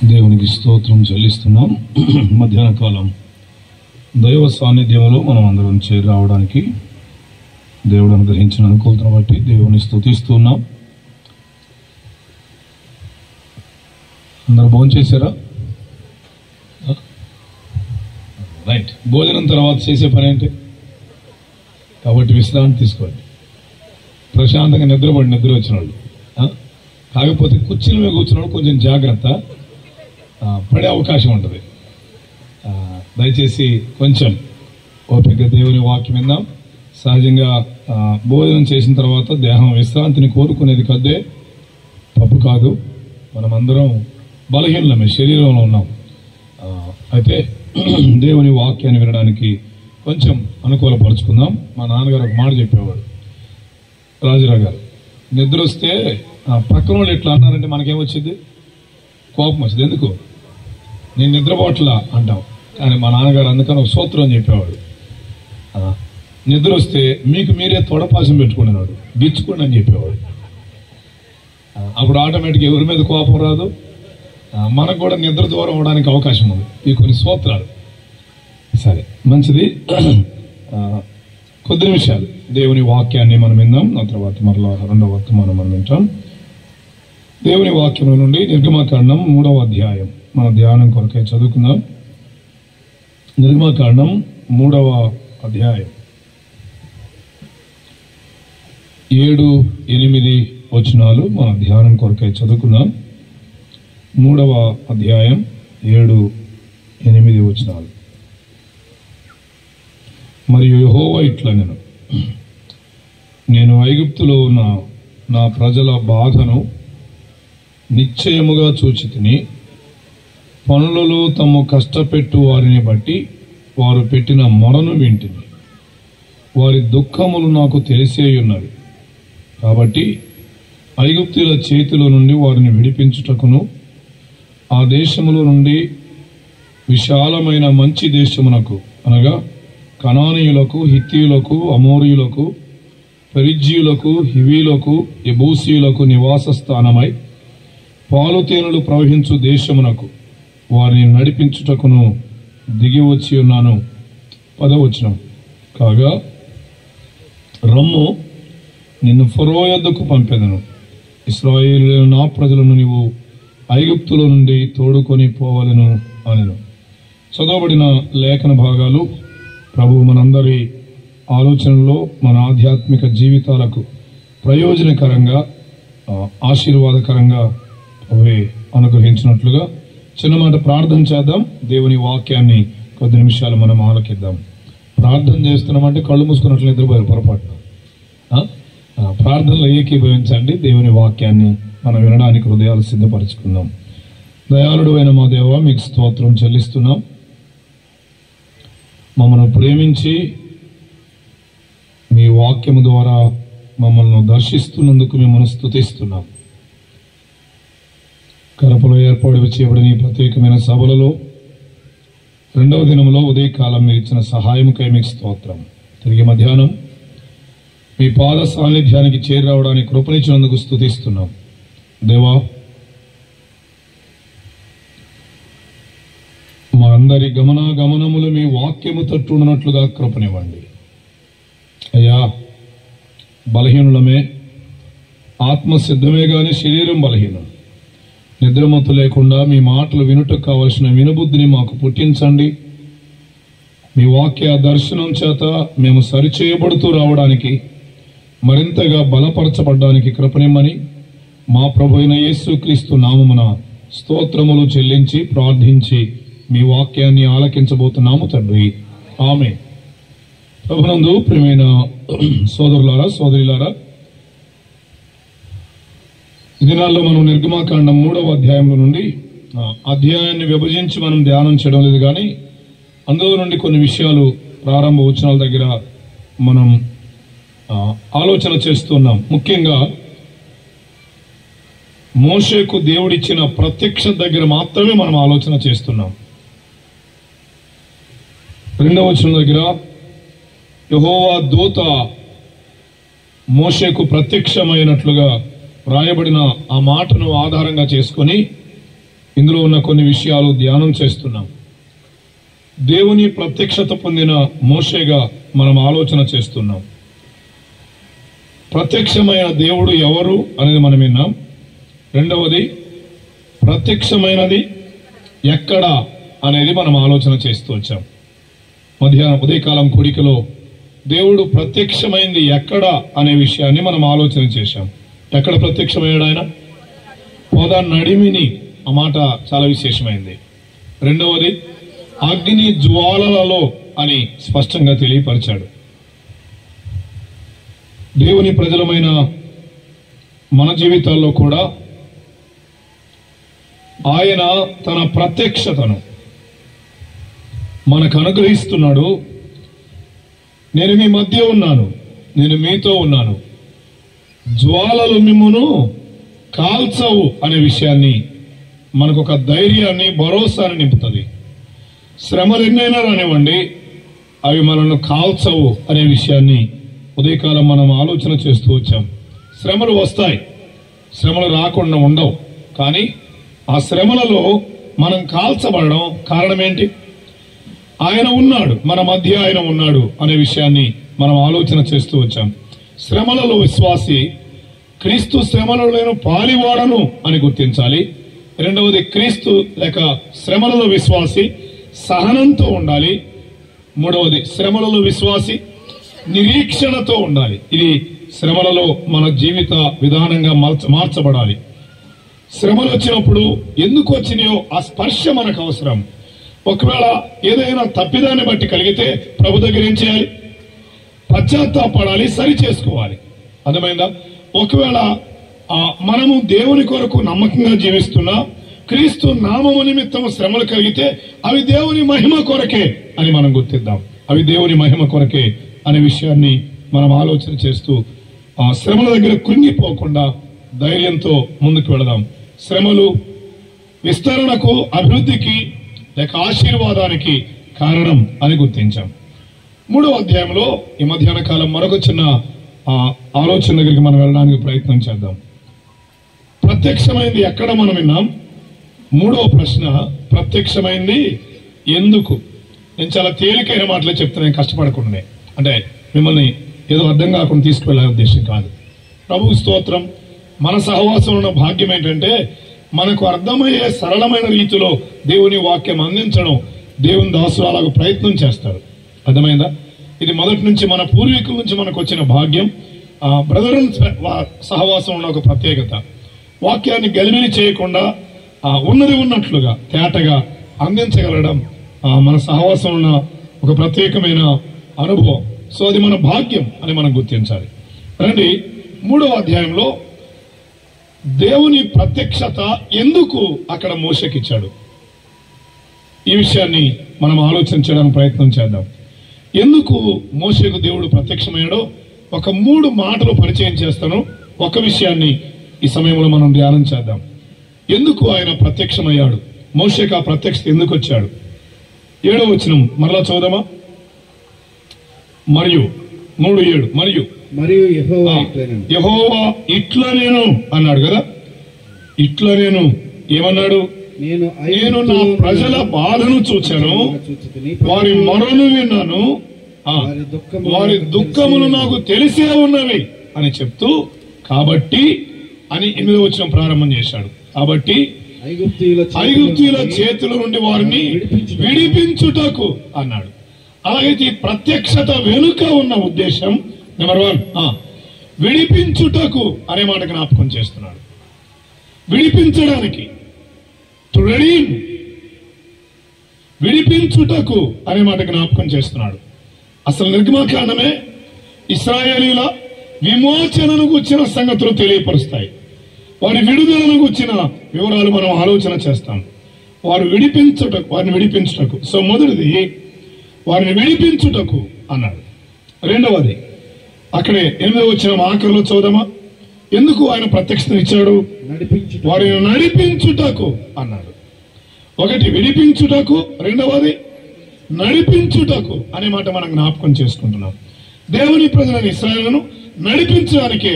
దేవునికి స్తోత్రం చెల్లిస్తున్నాం. మధ్యాహ్న కాలం దైవ సాన్నిధ్యంలో మనం అందరం చేరి రావడానికి దేవుడు అనుగ్రహించిన అనుకూలతను బట్టి దేవుని స్తుతిస్తున్నాం. అందరూ భోజనం చేశారా? రైట్. భోజనం తర్వాత చేసే పని ఏంటి? కాబట్టి విశ్రాంతి తీసుకోండి. ప్రశాంతంగా నిద్ర వచ్చిన వాళ్ళు, కాకపోతే కుర్చీల మీద కూర్చున్న వాళ్ళు కొంచెం జాగ్రత్త, పడే అవకాశం ఉంటుంది. దయచేసి కొంచెం ఓపిక దేవుని వాక్యం విందాం. సహజంగా భోజనం చేసిన తర్వాత దేహం విశ్రాంతిని కోరుకునేది కద్దే, తప్పు కాదు. మనమందరం బలహీనమే, శరీరంలో ఉన్నాం. అయితే దేవుని వాక్యాన్ని వినడానికి కొంచెం అనుకూలపరుచుకుందాం. మా నాన్నగారు ఒక మాట చెప్పేవాడు, రాజురావు గారు, నిద్ర వస్తే పక్కన వాళ్ళు ఎట్లా అన్నారంటే మనకేమొచ్చింది? కోపం వచ్చింది. ఎందుకు? నేను నిద్రపోట్లా అంటాం. కానీ మా నాన్నగారు అందుకని ఒక సూత్రం చెప్పేవాడు, నిద్ర వస్తే మీకు మీరే తొడపాసం పెట్టుకునేవాడు, గిచ్చుకోండి అని చెప్పేవాడు. అప్పుడు ఆటోమేటిక్గా ఎవరి మీద కోపం రాదు, మనకు కూడా నిద్ర దూరం అవడానికి అవకాశం ఉంది. ఈ కొన్ని సూత్రాలు. సరే, మంచిది. కొద్ది నిమిషాలు దేవుని వాక్యాన్ని మనం విందాం. ఆ తర్వాత మరలా రెండవ వర్తమానం మనం వింటాం. దేవుని వాక్యం నుండి నిర్గమకాండం 3వ అధ్యాయం మన ధ్యానం కొరకై చదువుకుందాం. నిర్గమకాండం 3వ అధ్యాయం 7-8 వచనాలు మన ధ్యానం కొరకై చదువుకుందాం. 3వ అధ్యాయం 7-8 వచనాలు. మరియు యెహోవా ఇట్లనెను, నేను ఐగుప్తులో ఉన్న నా ప్రజల బాధను నిశ్చయముగా చూచితిని. పనులలో తమ కష్టపెట్టు వారిని బట్టి వారు పెట్టిన మొరను వింటిని. వారి దుఃఖములు నాకు తెలిసేయున్నవి. కాబట్టి ఐగుప్తుల చేతిలో నుండి వారిని విడిపించుటకును, ఆ దేశములో నుండి విశాలమైన మంచి దేశమునకు, అనగా కనానీయులకు, హిత్తీయులకు, అమోరీయులకు, పెరిజ్జీయులకు, హివీలకు, యెబూసీయులకు నివాస స్థానమై పాలుతేనెలు ప్రవహించు దేశమునకు వారిని నడిపించుటకును దిగి వచ్చి ఉన్నాను. 10వ వచనం. కాగా రమ్ము, నిన్ను ఫరో యొద్దకు పంపెదను. ఇశ్రాయేలు నా ప్రజలను నీవు ఐగుప్తులో నుండి తోడుకొని పోవలెను అనెను. చదవబడిన లేఖన భాగాలు ప్రభువు మనందరి ఆలోచనలో, మన ఆధ్యాత్మిక జీవితాలకు ప్రయోజనకరంగా, ఆశీర్వాదకరంగా అవే అనుగ్రహించినట్లుగా చిన్నమాట ప్రార్థన చేద్దాం. దేవుని వాక్యాన్ని కొద్ది నిమిషాలు మనం ఆలకిద్దాం. ప్రార్థన చేస్తున్నామంటే కళ్ళు మూసుకున్నట్లు నిద్రపోయారు పొరపాటున. ప్రార్థనలో ఏకీభవించండి. దేవుని వాక్యాన్ని మనం వినడానికి హృదయాలు సిద్ధపరచుకుందాం. దయాళుడు అయిన మా దేవ, మీకు స్తోత్రం చెల్లిస్తున్నాం. మమ్మల్ని ప్రేమించి మీ వాక్యము ద్వారా మమ్మల్ని దర్శిస్తున్నందుకు మిమ్మల్ని స్తుతిస్తున్నాం. కరపలో ఏర్పాటు చేయబడిన ఈ ప్రత్యేకమైన సభలలో 2వ దినంలో ఉదయకాలం మీరు ఇచ్చిన సహాయముకై మీకు స్తోత్రం. తిరిగి మధ్యాహ్నం మీ పాద సాన్నిధ్యానికి చేరి రావడానికి కృపనిచ్చినందుకు స్తుతిస్తున్నాం. దేవా, మా అందరి గమనములు మీ వాక్యము తట్టున్నట్లుగా కృపనివ్వండి. అయ్యా, బలహీనులమే, ఆత్మ సిద్ధమే గాని శరీరం బలహీనం. నిద్రమత్తు లేకుండా మీ మాటలు వినుటకు కావలసిన వినుబుద్ధిని మాకు పుట్టించండి. మీ వాక్య దర్శనం చేత మేము సరిచేయబడుతూ రావడానికి, మరింతగా బలపరచబడ్డానికి కృపనిమ్మని మా ప్రభు అయిన యేసుక్రీస్తు నామమున స్తోత్రములు చెల్లించి ప్రార్థించి మీ వాక్యాన్ని ఆలకించబోతున్నాము తండ్రి. ఆమేన్. ప్రభునందు ప్రియమైన సోదరులారా, సోదరులారా, ఈ దినాల్లో మనం నిర్గమకాండం 3వ అధ్యాయంలో నుండి అధ్యాయాన్ని విభజించి మనం ధ్యానం చేయడం లేదు, కానీ అందులో నుండి కొన్ని విషయాలు ప్రారంభ వచనాల దగ్గర మనం ఆలోచన చేస్తున్నాం. ముఖ్యంగా మోషేకు దేవుడిచ్చిన ప్రత్యక్ష దగ్గర మాత్రమే మనం ఆలోచన చేస్తున్నాం. 2వ వచనం దగ్గర యెహోవా దూత మోషేకు ప్రత్యక్షమైనట్లుగా రాయబడిన ఆ మాటను ఆధారంగా చేసుకొని ఇందులో ఉన్న కొన్ని విషయాలు ధ్యానం చేస్తున్నాం. దేవుని ప్రత్యక్షత పొందిన మోషేగా మనం ఆలోచన చేస్తున్నాం. ప్రత్యక్షమైన దేవుడు ఎవరు అనేది మనం విన్నాం. రెండవది, ప్రత్యక్షమైనది ఎక్కడ అనేది మనం ఆలోచన చేస్తూ వచ్చాం. ఉదయకాలం కూడికలో దేవుడు ప్రత్యక్షమైంది ఎక్కడ అనే విషయాన్ని మనం ఆలోచన చేశాం. ఎక్కడ ప్రత్యక్షమయ్యాడు ఆయన? పొద నడిమిని. ఆ మాట చాలా విశేషమైంది. రెండవది, అగ్ని జ్వాలలలో అని స్పష్టంగా తెలియపరిచాడు. దేవుని ప్రజలమైన మన జీవితాల్లో కూడా ఆయన తన ప్రత్యక్షతను మనకు అనుగ్రహిస్తున్నాడు. నేను మీ మధ్య ఉన్నాను, నేను మీతో ఉన్నాను, జ్వాలలు మిమ్మును కాల్చవు అనే విషయాన్ని మనకు ఒక ధైర్యాన్ని, భరోసాని నింపుతుంది. శ్రమలు ఎన్నైనా రానివ్వండి, అవి మనల్ని కాల్చవు అనే విషయాన్ని ఉదయకాలం మనం ఆలోచన చేస్తూ వచ్చాం. శ్రమలు వస్తాయి, శ్రమలు రాకుండా ఉండవు. కానీ ఆ శ్రమలలో మనం కాల్చబడడం కారణం ఏంటి? ఆయన ఉన్నాడు, మన మధ్య ఆయన ఉన్నాడు అనే విషయాన్ని మనం ఆలోచన చేస్తూ వచ్చాం. శ్రమలలో విశ్వాసి క్రీస్తు శ్రమలలో నేను పాలివాడను అని గుర్తించాలి. రెండవది, క్రీస్తు లేక శ్రమలలో విశ్వాసి సహనంతో ఉండాలి. మూడవది, శ్రమలలో విశ్వాసి నిరీక్షణతో ఉండాలి. ఇది శ్రమలలో మన జీవిత విధానంగా మార్చబడాలి. శ్రమలు వచ్చినప్పుడు ఎందుకు వచ్చినాయో ఆ స్పర్శ మనకు అవసరం. ఒకవేళ ఏదైనా తప్పిదాన్ని బట్టి కలిగితే ప్రభు దగ్గర ఏం చేయాలి? పశ్చాత్తాపడాలి, సరి చేసుకోవాలి. అర్థమైందా? ఒకవేళ మనము దేవుని కొరకు నమ్మకంగా జీవిస్తున్నా క్రీస్తు నామము నిమిత్తము శ్రమలు కలిగితే అవి దేవుని మహిమ కొరకే అని మనం గుర్తిద్దాం. అవి దేవుని మహిమ కొరకే అనే విషయాన్ని మనం ఆలోచన చేస్తూ ఆ శ్రమల దగ్గర కృంగిపోకుండా ధైర్యంతో ముందుకు వెళదాం. శ్రమలు విస్తరణకు, అభివృద్ధికి లేక ఆశీర్వాదానికి కారణం అని గుర్తించాం. 3వ అధ్యాయంలో ఈ మధ్యాహ్న కాలం మరొక చిన్న ఆలోచన దగ్గరికి మనం వెళ్ళడానికి ప్రయత్నం చేద్దాం. ప్రత్యక్షమైంది ఎక్కడ మనం విన్నాం. 3వ ప్రశ్న, ప్రత్యక్షమైంది ఎందుకు? నేను చాలా తేలికైన మాటలే చెప్తున్నాను, కష్టపడకుండా. అంటే మిమ్మల్ని ఏదో అర్థం కాకుండా తీసుకువెళ్ళే ఉద్దేశం కాదు. ప్రభువు స్తోత్రం. మన సహవాసం ఉన్న భాగ్యం ఏంటంటే మనకు అర్థమయ్యే సరళమైన రీతిలో దేవుని వాక్యం అందించడం దేవుని దాసురాలకు ప్రయత్నం చేస్తారు. అర్థమైందా? ఇది మొదటి నుంచి మన పూర్వీకుల నుంచి మనకు వచ్చిన భాగ్యం. బ్రదర్ సహవాసం ఉన్న ఒక ప్రత్యేకత. వాక్యాన్ని గలిబిలి చేయకుండా ఉన్నది ఉన్నట్లుగా తేటగా అందించగలడం మన సహవాసం ఉన్న ఒక ప్రత్యేకమైన అనుభవం. సో అది మన భాగ్యం అని మనం గుర్తించాలి. రండి, 3వ అధ్యాయంలో దేవుని ప్రత్యక్షత ఎందుకు అక్కడ మోషేకిచ్చాడు, ఈ విషయాన్ని మనం ఆలోచన చేయడానికి ప్రయత్నం చేద్దాం. ఎందుకు మోషేకు దేవుడు ప్రత్యక్షమయ్యాడో ఒక 3 మాటలు పరిచయం చేస్తాను. ఒక విషయాన్ని ఈ సమయంలో మనం ధ్యానం చేద్దాం. ఎందుకు ఆయన ప్రత్యక్షమయ్యాడు, మోషేకు ఆ ప్రత్యక్షత ఎందుకు వచ్చాడు? 7వ వచనం మరలా చదువుదామా? మరియు 3:7 మరియు యెహోవా ఇట్లా నేను అన్నాడు కదా. ఇట్లా నేను ఏమన్నాడు? నేను నా ప్రజల బాధను చూచాను, వారి మొరను విన్నాను, వారి దుఃఖములు నాకు తెలిసే ఉన్నవి అని చెప్తూ కాబట్టి అని 8వ వచనం ప్రారంభం చేశాడు. కాబట్టి ఐగుప్తీయుల చేతుల నుండి వారిని విడిపించుటకు అన్నాడు. అలాగైతే ప్రత్యక్షత వెనుక ఉన్న ఉద్దేశం నెంబర్ 1 విడిపించుటకు అనే మాట జ్ఞాపకం చేస్తున్నాడు. విడిపించడానికి, టు రెడీమ్, విడిపించుటకు అనే మాట జ్ఞాపకం చేస్తున్నాడు. అసలు నిర్గమకాండమే ఇశ్రాయేలీల విమోచనను గుర్చిన సంగతులు తెలియపరుస్తాయి. వారి విడుదలను గుర్చిన వివరాలు మనం ఆలోచన చేస్తాం. వారిని విడిపించుటకు. సో మొదటిది వారిని విడిపించుటకు అన్నాడు. రెండవది అక్కడే 8వ వచనం ఆఖరిలో చదువుదామా? ఎందుకు ఆయన ప్రత్యక్షతను ఇచ్చాడు? వారిని నడిపించుటకు అన్నాడు. ఒకటి విడిపించుటకు, రెండవది నడిపించుటకు అనే మాట మనం జ్ఞాపకం చేసుకుంటున్నాం. దేవుని ప్రజలను ఇశ్రాయేలును నడిపించడానికే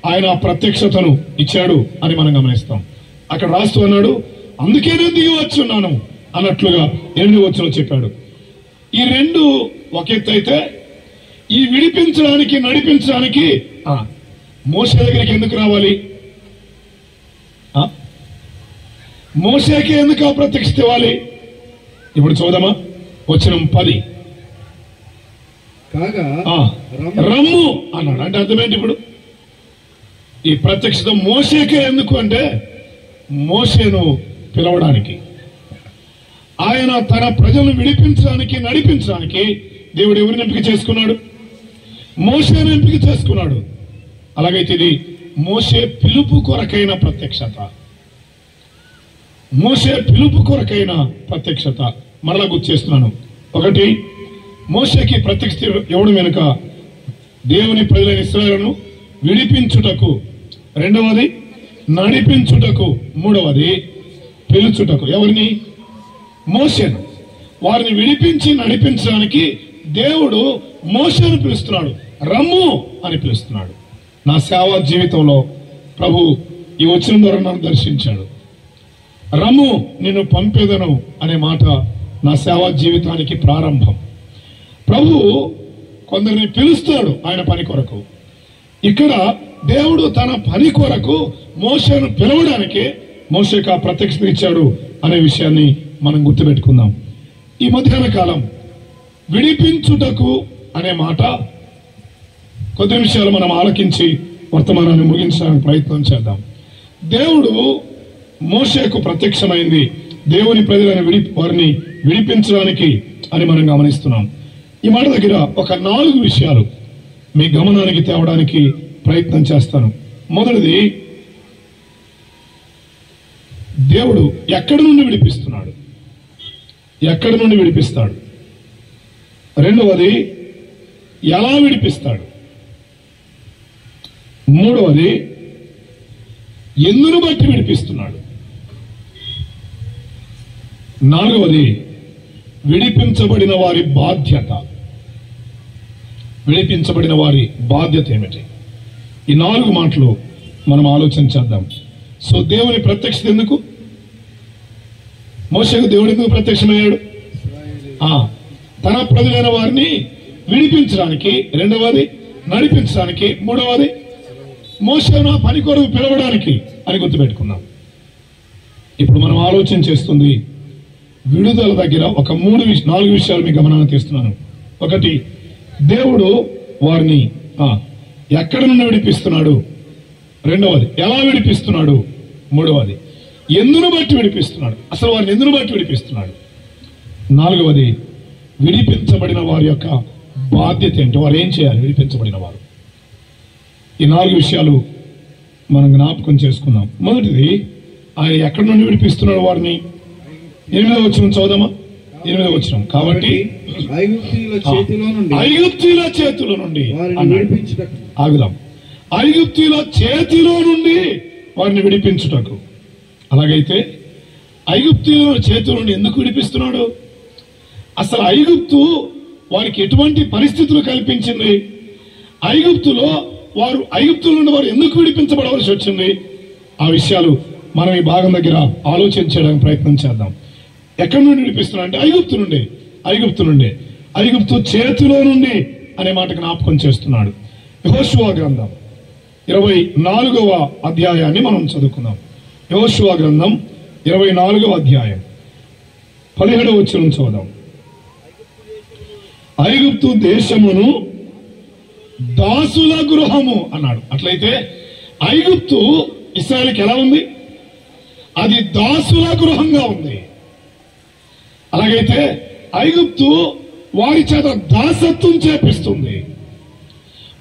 ఆయన ప్రత్యక్షతను ఇచ్చాడు అని మనం గమనిస్తాం. అక్కడ రాస్తూ అన్నాడు, అందుకే నేను దిగి వచ్చున్నాను అన్నట్లుగా 8వ వచనంలో చెప్పాడు. ఈ రెండు ఒక ఎత్తు అయితే, ఈ విడిపించడానికి నడిపించడానికి మోషే దగ్గరికి ఎందుకు రావాలి? మోషేకి ఎందుకు అప్రత్యక్షత ఇవ్వాలి? ఇప్పుడు చూద్దామా, వచనం 10. కాగా రమ్ము అన్నాడు. అంటే అర్థమేంటి? ఇప్పుడు ఈ ప్రత్యక్షత మోషేకే ఎందుకు అంటే, మోషేను పిలవడానికి, ఆయన తన ప్రజలను విడిపించడానికి నడిపించడానికి దేవుడు ఎవరిని ఎంపిక చేసుకున్నాడు? మోషేను ఎంపిక చేసుకున్నాడు. అలాగైతే ఇది మోషే పిలుపు కొరకైన ప్రత్యక్షత. మోషే పిలుపు కొరకైన ప్రత్యక్షత మరలా గుర్తు చేస్తున్నాను. ఒకటి, మోషేకి ప్రత్యక్షత ఇవ్వడం వెనుక దేవుని ప్రజలైన ఇశ్రాయేలును విడిపించుటకు, రెండవది నడిపించుటకు, మూడవది పిలుచుటకు. ఎవరిని? మోషేను. వారిని విడిపించి నడిపించడానికి దేవుడు మోషేను పిలుస్తున్నాడు. రమ్ము అని పిలుస్తున్నాడు. నా సేవా జీవితంలో ప్రభు ఈ వచనం ద్వారా నన్ను దర్శించాడు. రమ్ము, నిన్ను పంపేదను అనే మాట నా సేవా జీవితానికి ప్రారంభం. ప్రభు కొందరిని పిలుస్తాడు ఆయన పని కొరకు. ఇక్కడ దేవుడు తన పని కొరకు మోషేను పిలవడానికి మోషేకు ఆ ప్రత్యక్షత ఇచ్చాడు అనే విషయాన్ని మనం గుర్తుపెట్టుకుందాం. ఈ మధ్యాహ్న కాలం విడిపించుటకు అనే మాట కొద్ది నిమిషాలు మనం ఆలకించి వర్తమానాన్ని ముగించడానికి ప్రయత్నం చేద్దాం. దేవుడు మోషేకు ప్రత్యక్షమైంది దేవుని ప్రజలను వారిని విడిపించడానికి అని మనం గమనిస్తున్నాం. ఈ మాట దగ్గర ఒక 4 విషయాలు మీ గమనానికి తేవడానికి ప్రయత్నం చేస్తాను. మొదటిది, దేవుడు ఎక్కడి నుండి విడిపిస్తున్నాడు, ఎక్కడి నుండి విడిపిస్తాడు. రెండవది, ఎలా విడిపిస్తాడు. మూడవది, ఎందును బట్టి విడిపిస్తున్నాడు. నాలుగవది, విడిపించబడిన వారి బాధ్యత. విడిపించబడిన వారి బాధ్యత ఏమిటి? ఈ 4 మాటలు మనం ఆలోచన చేద్దాం. సో దేవుని ప్రత్యక్షత ఎందుకు? మోషేకు దేవుడు ఎందుకు ప్రత్యక్షమయ్యాడు? తన ప్రజలైన వారిని విడిపించడానికి, రెండవది నడిపించడానికి, మూడవది మోషేను ఆ పని కొరకు పిలవడానికి అని గుర్తుపెట్టుకున్నాం. ఇప్పుడు మనం ఆలోచన చేస్తుంది విడుదల దగ్గర ఒక 4 విషయాలు మీ గమనాన్ని తీస్తున్నాను. ఒకటి, దేవుడు వారిని ఎక్కడి నుండి విడిపిస్తున్నాడు. రెండవది, ఎలా విడిపిస్తున్నాడు. మూడవది, ఎందును బట్టి విడిపిస్తున్నాడు. అసలు వారిని ఎందును బట్టి విడిపిస్తున్నాడు. నాలుగవది, విడిపించబడిన వారి యొక్క బాధ్యత ఏంటి, వారు ఏం చేయాలి విడిపించబడిన వారు. ఈ 4 విషయాలు మనం జ్ఞాపకం చేసుకుందాం. మొదటిది, ఆయన ఎక్కడి నుండి విడిపిస్తున్నాడు వారిని. 8వ వచనం చదువుదామా. 8వ వచనం, కాబట్టి ఐగుప్తీయుల చేతిలో నుండి ఆగుదాం. ఐగుప్తీయుల చేతిలో నుండి వారిని విడిపించుటకు. అలాగైతే ఐగుప్తీయుల చేతిలో నుండి ఎందుకు విడిపిస్తున్నాడు? అసలు ఐగుప్తు వారికి ఎటువంటి పరిస్థితులు కల్పించింది? ఐగుప్తులో నుండి వారు ఎందుకు విడిపించబడవలసి వచ్చింది? ఆ విషయాలు మనం ఈ భాగం దగ్గర ఆలోచన చేయడానికి ప్రయత్నం చేద్దాం. ఎక్కడి నుండి విడిపిస్తున్నాడు అంటే ఐగుప్తు నుండి ఐగుప్తు చేతిలో నుండి అనే మాట జ్ఞాపకం చేస్తున్నాడు. యెహోషువ గ్రంథం 24వ అధ్యాయాన్ని మనం చదువుకుందాం. యెహోషువ గ్రంథం 24వ అధ్యాయం 17వ వచనం చదువుదాం. ఐగుప్తు దేశమును దాసుల గృహము అన్నాడు. అట్లయితే ఐగుప్తు ఇశ్రాయేలుకి ఎలా ఉంది? అది దాసుల గృహంగా ఉంది. అలాగైతే ఐగుప్తు వారి చేత దాసత్వం చేపిస్తుంది.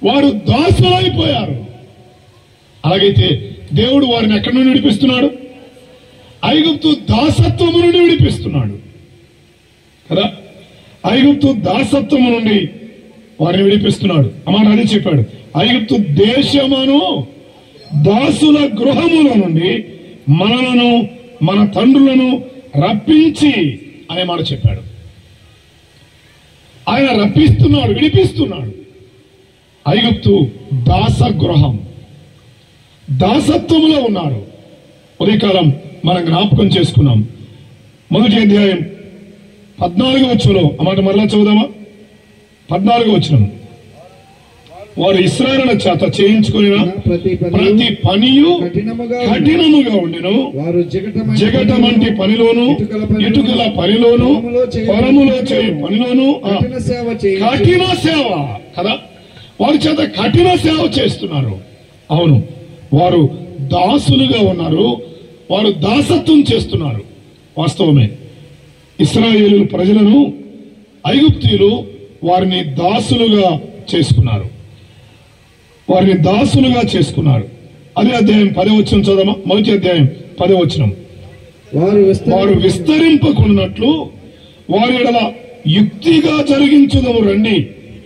వారు దాసులైపోయారు. అలాగైతే దేవుడు వారిని ఎక్కడి నుండి విడిపిస్తున్నాడు? ఐగుప్తు దాసత్వము నుండి విడిపిస్తున్నాడు కదా. ఐగుప్తు దాసత్వము నుండి వారిని విడిపిస్తున్నాడు. అమ్మ అదే చెప్పాడు, ఐగుప్తు దేశమును దాసుల గృహముల నుండి మనలను మన తండ్రులను రప్పించి అనే మాట చెప్పాడు. ఆయన రప్పిస్తున్నాడు, విడిపిస్తున్నాడు. ఐగుప్తు దాస గృహం, దాసత్వములో ఉన్నారు. ఉదయకాలం మనం జ్ఞాపకం చేసుకున్నాం. మొదటి అధ్యాయం 14వ వచనంలో ఆ మాట మరలా చదువుదామా? 14వ వచనం, వారు ఇశ్రాయేలుల చేత చేయించుకుని ప్రతి పనియు కఠినముగా ఉండెను. జగటమంటి పనిలోను, ఇటుకల పనిలోను, పొలములో చేయు పనిలోను కఠిన సేవ కదా. వారి చేత కఠిన సేవ చేస్తున్నారు. అవును, వారు దాసులుగా ఉన్నారు, వారు దాసత్వం చేస్తున్నారు. వాస్తవమే. ఇశ్రాయేలు ప్రజలను ఐగుప్తీయులు వారిని దాసులుగా చేసుకున్నారు, వారిని దాసులుగా చేసుకున్నారు. అదే అధ్యాయం 10వ వచనం చదవమా? మొదటి అధ్యాయం 10వ వచనం, వారు విస్తరింపకున్నట్లు వారి ఎడల యుక్తిగా జరిగించుదము రండి,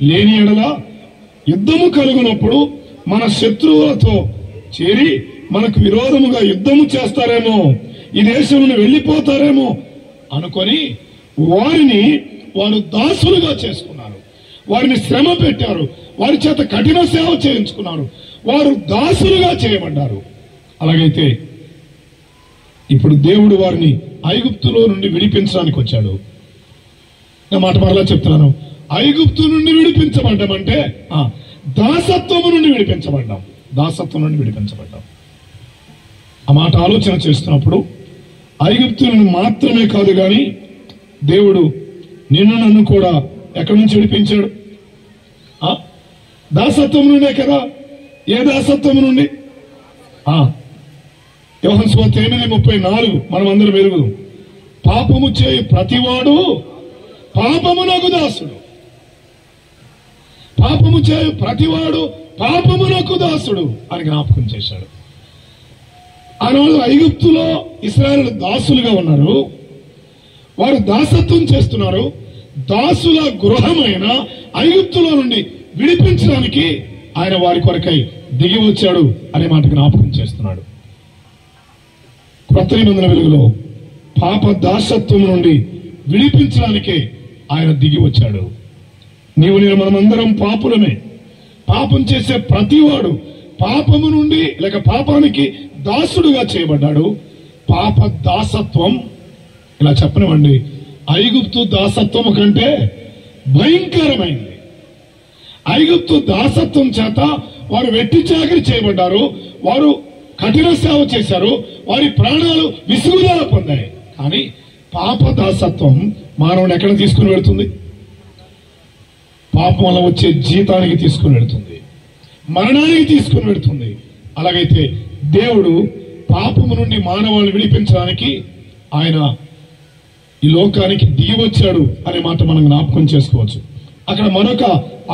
లేని ఎడల యుద్ధము కలుగునప్పుడు మన శత్రువులతో చేరి మనకు విరోధముగా యుద్ధము చేస్తారేమో, ఈ దేశం నుండి వెళ్లిపోతారేమో అనుకొని వారిని వారు దాసులుగా చేసుకున్నారు. వారిని శ్రమ పెట్టారు, వారి చేత కఠిన సేవ చేయించుకున్నారు, వారు దాసులుగా చేయబడ్డారు. అలాగైతే ఇప్పుడు దేవుడు వారిని ఐగుప్తులో నుండి విడిపించడానికి వచ్చాడు. నా మాట మరలా చెప్తున్నాను, ఐగుప్తు నుండి విడిపించబడ్డామంటే దాసత్వము నుండి విడిపించబడ్డాం, దాసత్వం నుండి విడిపించబడ్డాం. ఆ మాట ఆలోచన చేస్తున్నప్పుడు ఐగుప్తులను మాత్రమే కాదు కానీ దేవుడు నిన్ను నన్ను కూడా ఎక్కడి నుంచి విడిపించాడు? దాసత్వం నుండే కదా. ఏ దాసత్వం నుండి? యోహాను సువార్త 8:34 మనం అందరం ఎరుగుదాం. పాపము చేయు ప్రతివాడు పాపమునకు దాసుడు, పాపము చేయు ప్రతివాడు పాపమునకు దాసుడు అని జ్ఞాపకం చేశాడు. ఆనాడు ఐగుప్తులో ఇశ్రాయేలు దాసులుగా ఉన్నారు, వారు దాసత్వం చేస్తున్నారు. దాసుల గృహమైన ఐగుప్తులో నుండి విడిపించడానికి ఆయన వారి కొరకై దిగి వచ్చాడు అనే మాట జ్ఞాపకం చేస్తున్నాడు. క్రొత్త నిబంధన వెలుగులో పాప దాసత్వం నుండి విడిపించడానికే ఆయన దిగి వచ్చాడు. నీవు నేను మనమందరం పాపులమే. పాపం చేసే ప్రతివాడు పాపము నుండి లేక పాపానికి దాసుడుగా చేయబడ్డాడు. పాప దాసత్వం ఇలా చెప్పనివ్వండి, ఐగుప్తు దాసత్వము కంటే భయంకరమైంది. ఐగుప్తు దాసత్వం చేత వారు వెట్టి చాకిరి చేయబడ్డారు, వారు కఠిన సేవ చేశారు, వారి ప్రాణాలు విసుగుదల పొందాయి. కానీ పాప దాసత్వం మానవుని ఎక్కడ తీసుకుని వెళుతుంది? పాపం వల్ల వచ్చే జీతానికి తీసుకుని వెళుతుంది, మరణానికి తీసుకుని వెళుతుంది. అలాగైతే దేవుడు పాపము నుండి మానవాళ్ళని విడిపించడానికి ఆయన ఈ లోకానికి దిగి వచ్చాడు అనే మాట మనం జ్ఞాపకం చేసుకోవచ్చు. అక్కడ మరొక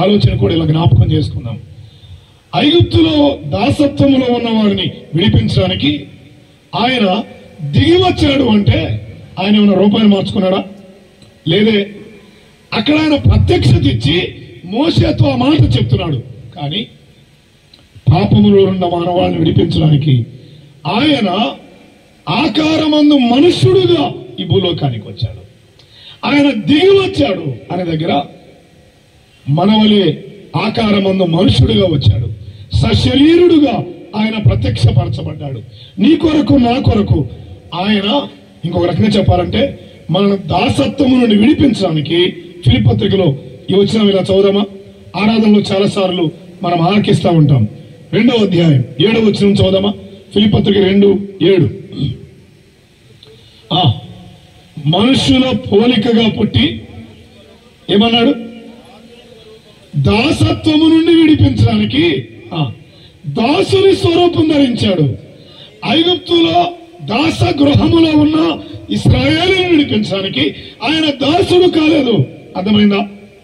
ఆలోచన కూడా ఇలా జ్ఞాపకం చేసుకుందాం. ఐగుప్తులో దాసత్వంలో ఉన్న వారిని విడిపించడానికి ఆయన దిగి వచ్చాడు అంటే ఆయన ఏమైనా రూపాయలు మార్చుకున్నాడా? లేదే. అక్కడ ఆయన ప్రత్యక్షత ఇచ్చి మోషేతో ఆ మాట చెప్తున్నాడు. కానీ పాపములో ఉన్న మానవాళ్ళని విడిపించడానికి ఆయన ఆకారమందు మనుష్యుడుగా ఈ భూలోకానికి వచ్చాడు. ఆయన దిగి వచ్చాడు అనే దగ్గర మనవలే ఆకారమందు మనుష్యుడుగా వచ్చాడు, సశరీరుడుగా ఆయన ప్రత్యక్షపరచబడ్డాడు. నీ కొరకు నా కొరకు ఆయన, ఇంకొక రకంగా చెప్పాలంటే మన దాసత్వము నుండి విడిపించడానికి ఫిలిప్పీ పత్రికలో ఈ వచనం ఇలా చదువుదామా? ఆరాధనలో చాలా సార్లు మనం ఆలకిస్తూ ఉంటాం. 2వ అధ్యాయం 7వ వచనం చదువుదామా? ఫిలిప్పీ పత్రిక 2:7. మనుష్యుల పోలికగా పుట్టి ఏమన్నాడు? దాసత్వము నుండి విడిపించడానికి దాసుని స్వరూపం ధరించాడు. ఐగుప్తులో దాస గృహములో ఉన్న ఇశ్రాయేలును విడిపించడానికి ఆయన దాసుడు కాలేదు. అర్థమైందా?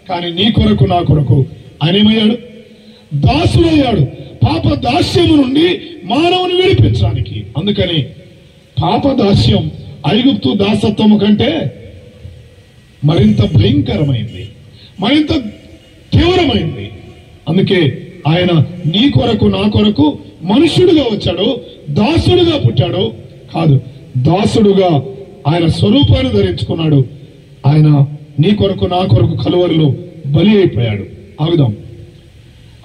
కానీ నీ కొరకు నా కొరకు ఆయన ఏమయ్యాడు? దాసుడయ్యాడు. పాప దాస్యము నుండి మానవుని విడిపించడానికి. అందుకని పాప దాస్యం ఐగుప్తు దాసత్వము కంటే మరింత భయంకరమైంది, మరింత తీవ్రమైంది. అందుకే ఆయన నీ కొరకు నా కొరకు మనుష్యుడుగా వచ్చాడు, దాసుడుగా పుట్టాడు. కాదు, దాసుడుగా ఆయన స్వరూపాన్ని ధరించుకున్నాడు. ఆయన నీ కొరకు నా కొరకు కలువరిలో బలి అయిపోయాడు. ఆగుదాం.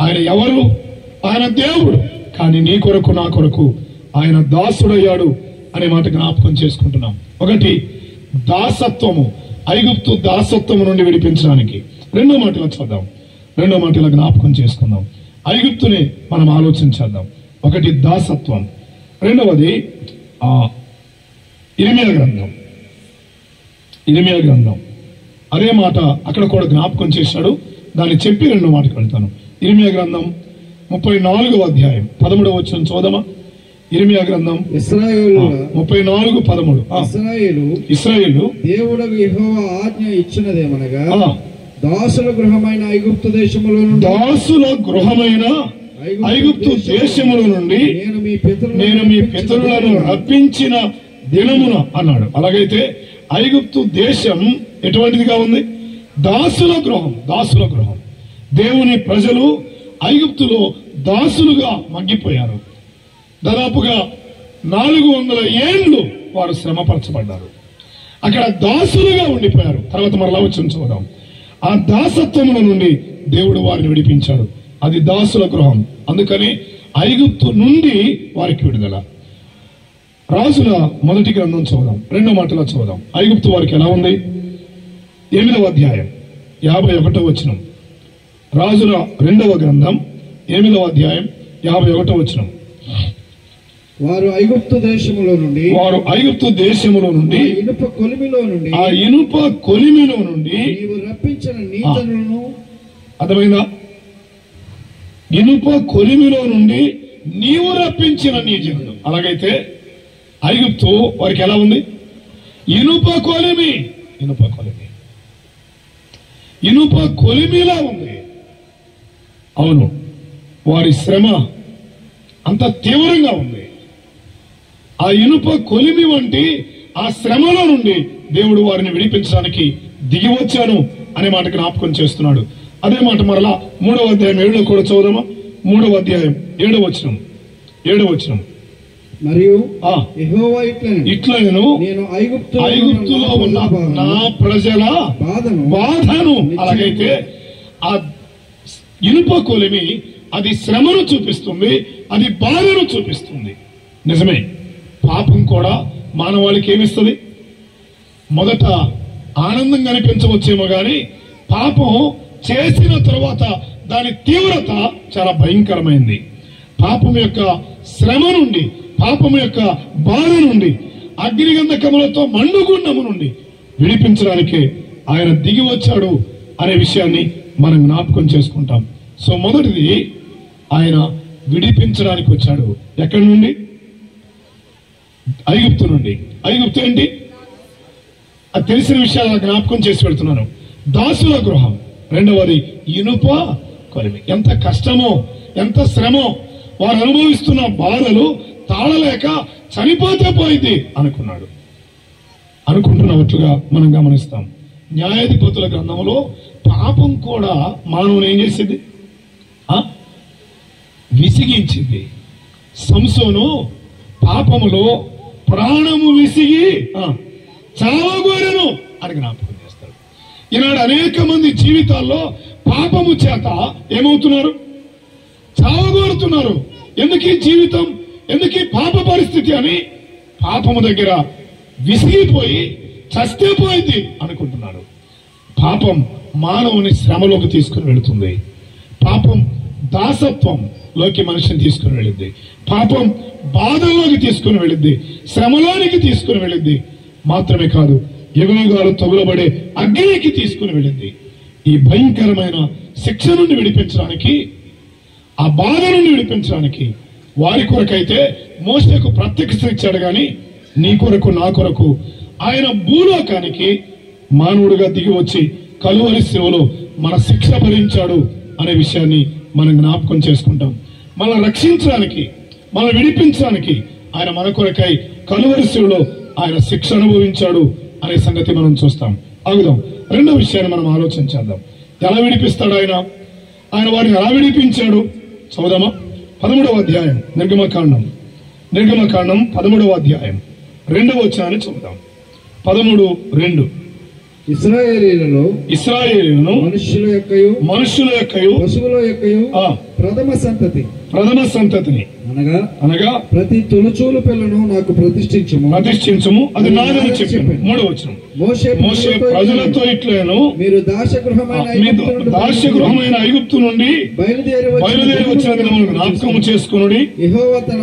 ఆయన ఎవరు? ఆయన దేవుడు. కానీ నీ కొరకు నా కొరకు ఆయన దాసుడయ్యాడు, అనే మాట జ్ఞాపకం చేసుకుంటున్నాం. ఒకటి దాసత్వము, ఐగుప్తు దాసత్వము నుండి విడిపించడానికి. రెండో మాటలో చూద్దాం, రెండో మాటలో జ్ఞాపకం చేసుకుందాం. ఐగుప్తుని మనం ఆలోచించేద్దాం. ఒకటి దాసత్వం, రెండవది ఇర్మియా గ్రంథం. ఇర్మియా గ్రంథం అదే మాట అక్కడ కూడా జ్ఞాపకం చేశాడు. దాన్ని చెప్పి రెండో మాటకు వెళ్తాను. ఇర్మియా గ్రంథం 34వ అధ్యాయం 13వ వచనం చూద్దామా? ఇర్మియా గ్రంథం 34:13. ఇశ్రాయేలు దేవుడు యెహోవా ఆజ్ఞ ఇచ్చినదేమనగా, దాసుల గృహమైన ఐగుప్తు దేశములో నుండి, దాసుల గృహమైన ఐగుప్తు దేశముల నుండి నేను మీ పితరులను రప్పించిన దినమున అన్నాడు. అలాగైతే ఐగుప్తు దేశం ఎటువంటిదిగా ఉంది? దాసుల గృహం. దాసుల గృహం. దేవుని ప్రజలు ఐగుప్తులో దాసులుగా మగ్గిపోయారు. దాదాపుగా 400 ఏళ్లు వారు శ్రమపరచబడ్డారు. అక్కడ దాసులుగా ఉండిపోయారు. తర్వాత మరలా వచ్చి చూద్దాం. ఆ దాసత్వముల నుండి దేవుడు వారిని విడిపించాడు. అది దాసుల గృహం. అందుకని ఐగుప్తు నుండి వారికి విడుదల. రాజుల మొదటి గ్రంథం చూద్దాం, రెండో మాటలో చూద్దాం. ఐగుప్తు వారికి ఎలా ఉంది? 8వ అధ్యాయం 51వ వచనం. రాజుల రెండవ గ్రంథం 8వ అధ్యాయం 51వ వచనం. వారు ఐగుప్తు దేశములో నుండి ఇనుప కొలిమిలో నుండి నీవు రప్పించిన నీ జనులను, అర్థమైందా? ఇనుప కొలిమిలో నుండి నీవు రప్పించిన నీ జనులు. అలాగైతే ఐగుప్తు వారికి ఎలా ఉంది? ఇనుప కొలిమి. ఇనుప కొలిమి, ఇనుప కొలిమిలా ఉంది. అవును, వారి శ్రమ అంత తీవ్రంగా ఉంది. ఆ ఇనుప కొలిమి వంటి ఆ శ్రమలో నుండి దేవుడు వారిని విడిపించడానికి దిగి వచ్చాను అనే మాట జ్ఞాపకం చేస్తున్నాడు. అదే మాట మరలా 3వ అధ్యాయం 7లో కూడా చదువుదామా? 3వ అధ్యాయం 7వ వచనం. 7వ వచనం. మరియు యెహోవా ఇట్లనెను, నేను ఐగుప్తులో ఉన్న నా ప్రజల బాధను. అలాగైతే ఆ ఇనుప కొలిమి అది శ్రమను చూపిస్తుంది, అది బాధను చూపిస్తుంది. నిజమే, పాపం కూడా మానవాళికి ఏమిస్తుంది? మొదట ఆనందంగా అనిపించవచ్చేమో గాని పాపం చేసిన తరువాత దాని తీవ్రత చాలా భయంకరమైంది. పాపం యొక్క శ్రమ నుండి, పాపం యొక్క బాధ నుండి, అగ్నిగంధకములతో మండుగుండము నుండి విడిపించడానికి ఆయన దిగి వచ్చాడు అనే విషయాన్ని మనం జ్ఞాపకం చేసుకుంటాం. సో మొదటిది, ఆయన విడిపించడానికి వచ్చాడు. ఎక్కడి నుండి? ఐగుప్తు నుండి. ఐగుప్తు ఏంటి? అది తెలిసిన విషయాలు జ్ఞాపకం చేసి పెడుతున్నాను. దాసుల గృహం. రెండవది ఇనుప కొలిమి. ఎంత కష్టమో, ఎంత శ్రమో, వారు అనుభవిస్తున్న బాధలు తాళలేక చనిపోతే పోయింది అనుకుంటున్నట్టుగా మనం గమనిస్తాం. న్యాయాధిపతుల గ్రంథంలో పాపం కూడా మానవుని ఏం చేసింది? విసిగించింది. సంసోను పాపములో ప్రాణము విసిగి చావగోరెను అని జ్ఞాపకం చేస్తాడు. ఈనాడు అనేక మంది జీవితాల్లో పాపము చేత ఏమవుతున్నారు? చావగోరుతున్నారు. ఎందుకీ జీవితం, ఎందుకీ పాప పరిస్థితి అని పాపము దగ్గర విసిగిపోయి చస్తే పోయింది అనుకుంటున్నారు. పాపం మానవుని శ్రమలోకి తీసుకుని వెళుతుంది. పాపం దాసత్వంలోకి మనిషిని తీసుకుని వెళ్ళింది. పాపం బాధల్లోకి తీసుకుని వెళ్ళింది, శ్రమలోనికి తీసుకుని వెళ్ళింది. మాత్రమే కాదు, యుగయుగాలు తగులబడే అగ్నికి తీసుకుని వెళ్ళింది. ఈ భయంకరమైన శిక్ష నుండి విడిపించడానికి, ఆ బాధ నుండి విడిపించడానికి వారి కొరకైతే మోషేకు ప్రత్యక్షత ఇచ్చాడు గాని నీ కొరకు నా కొరకు ఆయన భూలోకానికి మానవుడిగా దిగి వచ్చి కలువరి శిలువలో మన శిక్ష భరించాడు అనే విషయాన్ని మనం జ్ఞాపకం చేసుకుంటాం. మనం రక్షించడానికి, మనం విడిపించడానికి ఆయన మన కొరకై కలువరి శిలువలో ఆయన శిక్ష అనుభవించాడు అనే సంగతి మనం చూస్తాం. ఆగుదాం, రెండో విషయాన్ని మనం ఆలోచించేద్దాం. ఎలా విడిపిస్తాడు ఆయన వారిని ఎలా విడిపించాడు చదువుదామా? 13వ అధ్యాయం నిర్గమకాండం 13వ అధ్యాయం 2వ వచనాన్ని చదువుదాం. 13:2. ఇశ్రాయేలీయులను మనుష్యుల యొక్కయు పశువుల యొక్కయు ప్రథమ సంతతిని అనగా ప్రతి తొలిచూలు పిల్లను నాకు ప్రతిష్ఠించుము, అది నాదని చెప్పాను. 3వ వచనం, మోషే ప్రజలతో ఇట్లను మీరు దాస్యగృహమైన ఐగుప్తు నుండి బయలుదేరి వచ్చిన దినములను జ్ఞాపకము చేసుకొనుడి. యెహోవా తన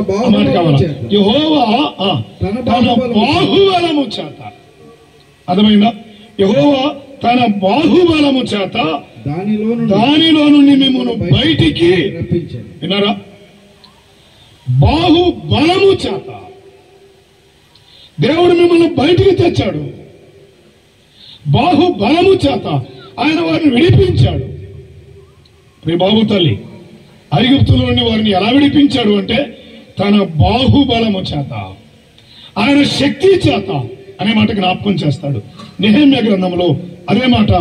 బాహుబలము చేత, అర్థమైందా? యెహోవా తన బాహుబలము చేత దానిలో నుండి మిమ్మల్ని బయటికి విన్నారా? బాహుబలము చేత దేవుడు మిమ్మల్ని బయటికి తెచ్చాడు. బాహుబలము చేత ఆయన వారిని విడిపించాడు. బాబు తల్లి, ఐగుప్తుల నుండి వారిని ఎలా విడిపించాడు అంటే తన బాహుబలము చేత, ఆయన శక్తి చేత అనే మాట జ్ఞాపకం చేస్తాడు. నెహెమ్యా గ్రంథంలో అదే మాట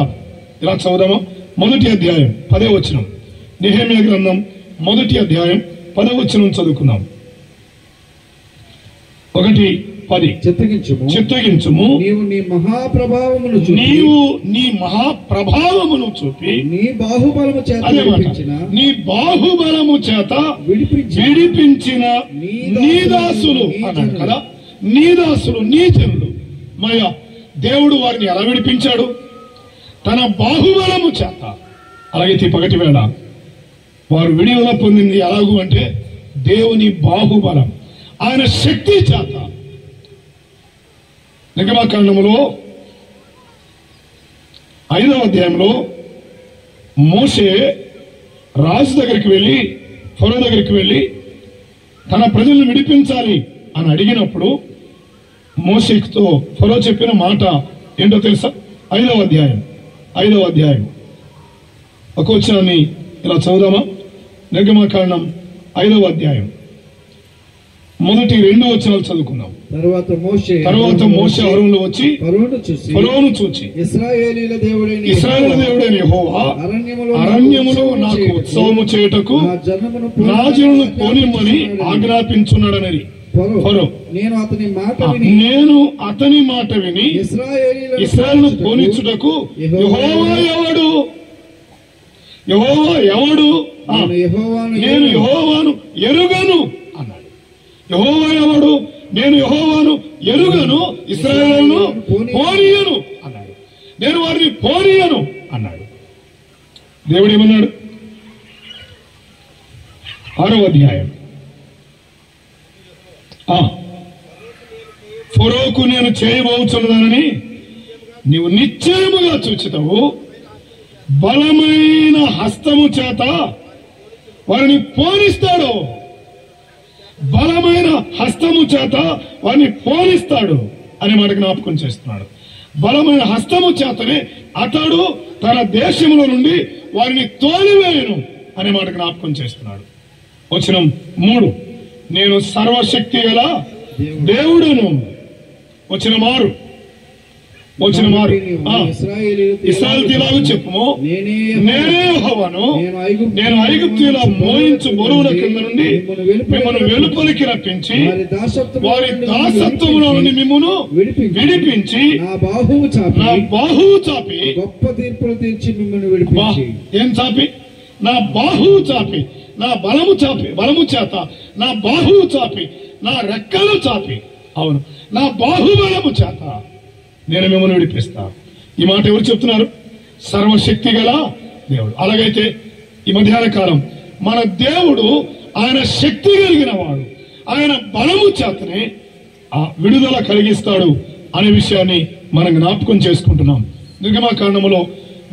ఇలా చదువుదామా? 1వ అధ్యాయం 10వ వచనం. నెహెమ్యా గ్రంథం 1వ అధ్యాయం 10వ వచనం చదువుకుందాం. 1:10. చిత్తగించుము, నీవు నీ మహాప్రభావమును చూపి నీ బాహుబలము చేత విడిపించిన నీ దాసులు అన్నాడు కదా. నీ దాసులు, నీ జనులు. మయ దేవుడు వారిని ఎలా విడిపించాడు? తన బాహుబలము చేత. అలాగైతే పగటి వేళ వారు విడుదల పొందింది ఎలాగూ అంటే దేవుని బాహుబలం, ఆయన శక్తి చేత. నిర్గమకాండములో 5వ అధ్యాయంలో మోషే రాజు దగ్గరికి వెళ్ళి, ఫరో దగ్గరికి వెళ్ళి తన ప్రజలను విడిపించాలి అని అడిగినప్పుడు మోషేతో ఫరో చెప్పిన మాట ఏంటో తెలుసా? 5వ అధ్యాయం ఒక వచనాన్ని ఇలా చదువుదామా? నిర్గమకాండం 5వ అధ్యాయం మొదటి 2 వచనాలు చదువుకుందాం. తర్వాత మోషే అహరోనులో వచ్చి ఫరోను చూచి ఇశ్రాయేలీయుల దేవుడైన యెహోవా అరణ్యములో నాకు ఉత్సవము చేయుటకు నా జనులను పోనిమ్మని ఆజ్ఞాపించున్నాడని ఫరో. నేను అతని మాట విని ఇశ్రాయేలును పోనిచ్చుటకు యెహోవా ఎవడు? నేను యెహోవాను ఎరుగను అన్నాడు. యెహోవా ఎవడు? నేను యెహోవాను ఎరుగను, ఇశ్రాయేలును పోనీయను అన్నాడు. నేను వారిని పోనీయను అన్నాడు. దేవుడు ఏమన్నాడు? 6వ అధ్యాయం. ఫరోకు నేను చేయబోచున్నదానని నీవు నిశ్చయముగా చూచుతావు. బలమైన హస్తము చేత వారిని పోనిస్తాడు. బలమైన హస్తము చేత వారిని పోనిస్తాడు అని మాట జ్ఞాపకం చేస్తున్నాడు. బలమైన హస్తము చేతనే అతడు తన దేశంలో నుండి వారిని తోలివేయను అనే మాట జ్ఞాపకం చేస్తున్నాడు. వచనం 3, నేను సర్వశక్తి గల దేవుడును. వచనం 6 ఇశ్రాయేలీయులకు చెప్పుము, నేనే యెహోవాను. నేను ఐగుప్తీయుల మోయించు బరువుల కింద నుండి మిమ్మల్ని వెలుపలికి రప్పించి వారి దాసత్వములో నుండి మిమ్మల్ని విడిపించి నా బాహువు చాపి గొప్ప తీర్పులు తీర్చి మిమ్మల్ని విడిపించి. ఏం చాపి? నా బాహువు చాపి, నా బలము చేత నా బాహువు చాపి, నా రెక్కలు చాపి, అవును నా బాహుబలము చేత నేను మిమ్మల్ని విడిపిస్తా. ఈ మాట ఎవరు చెప్తున్నారు? సర్వశక్తి గల దేవుడు. అలాగైతే ఈ మధ్యాహ్న కాలం మన దేవుడు ఆయన శక్తి కలిగిన వాడు, ఆయన బలము చేతనే ఆ విడుదల కలిగిస్తాడు అనే విషయాన్ని మనం జ్ఞాపకం చేసుకుంటున్నాం. నిర్గమకాండములో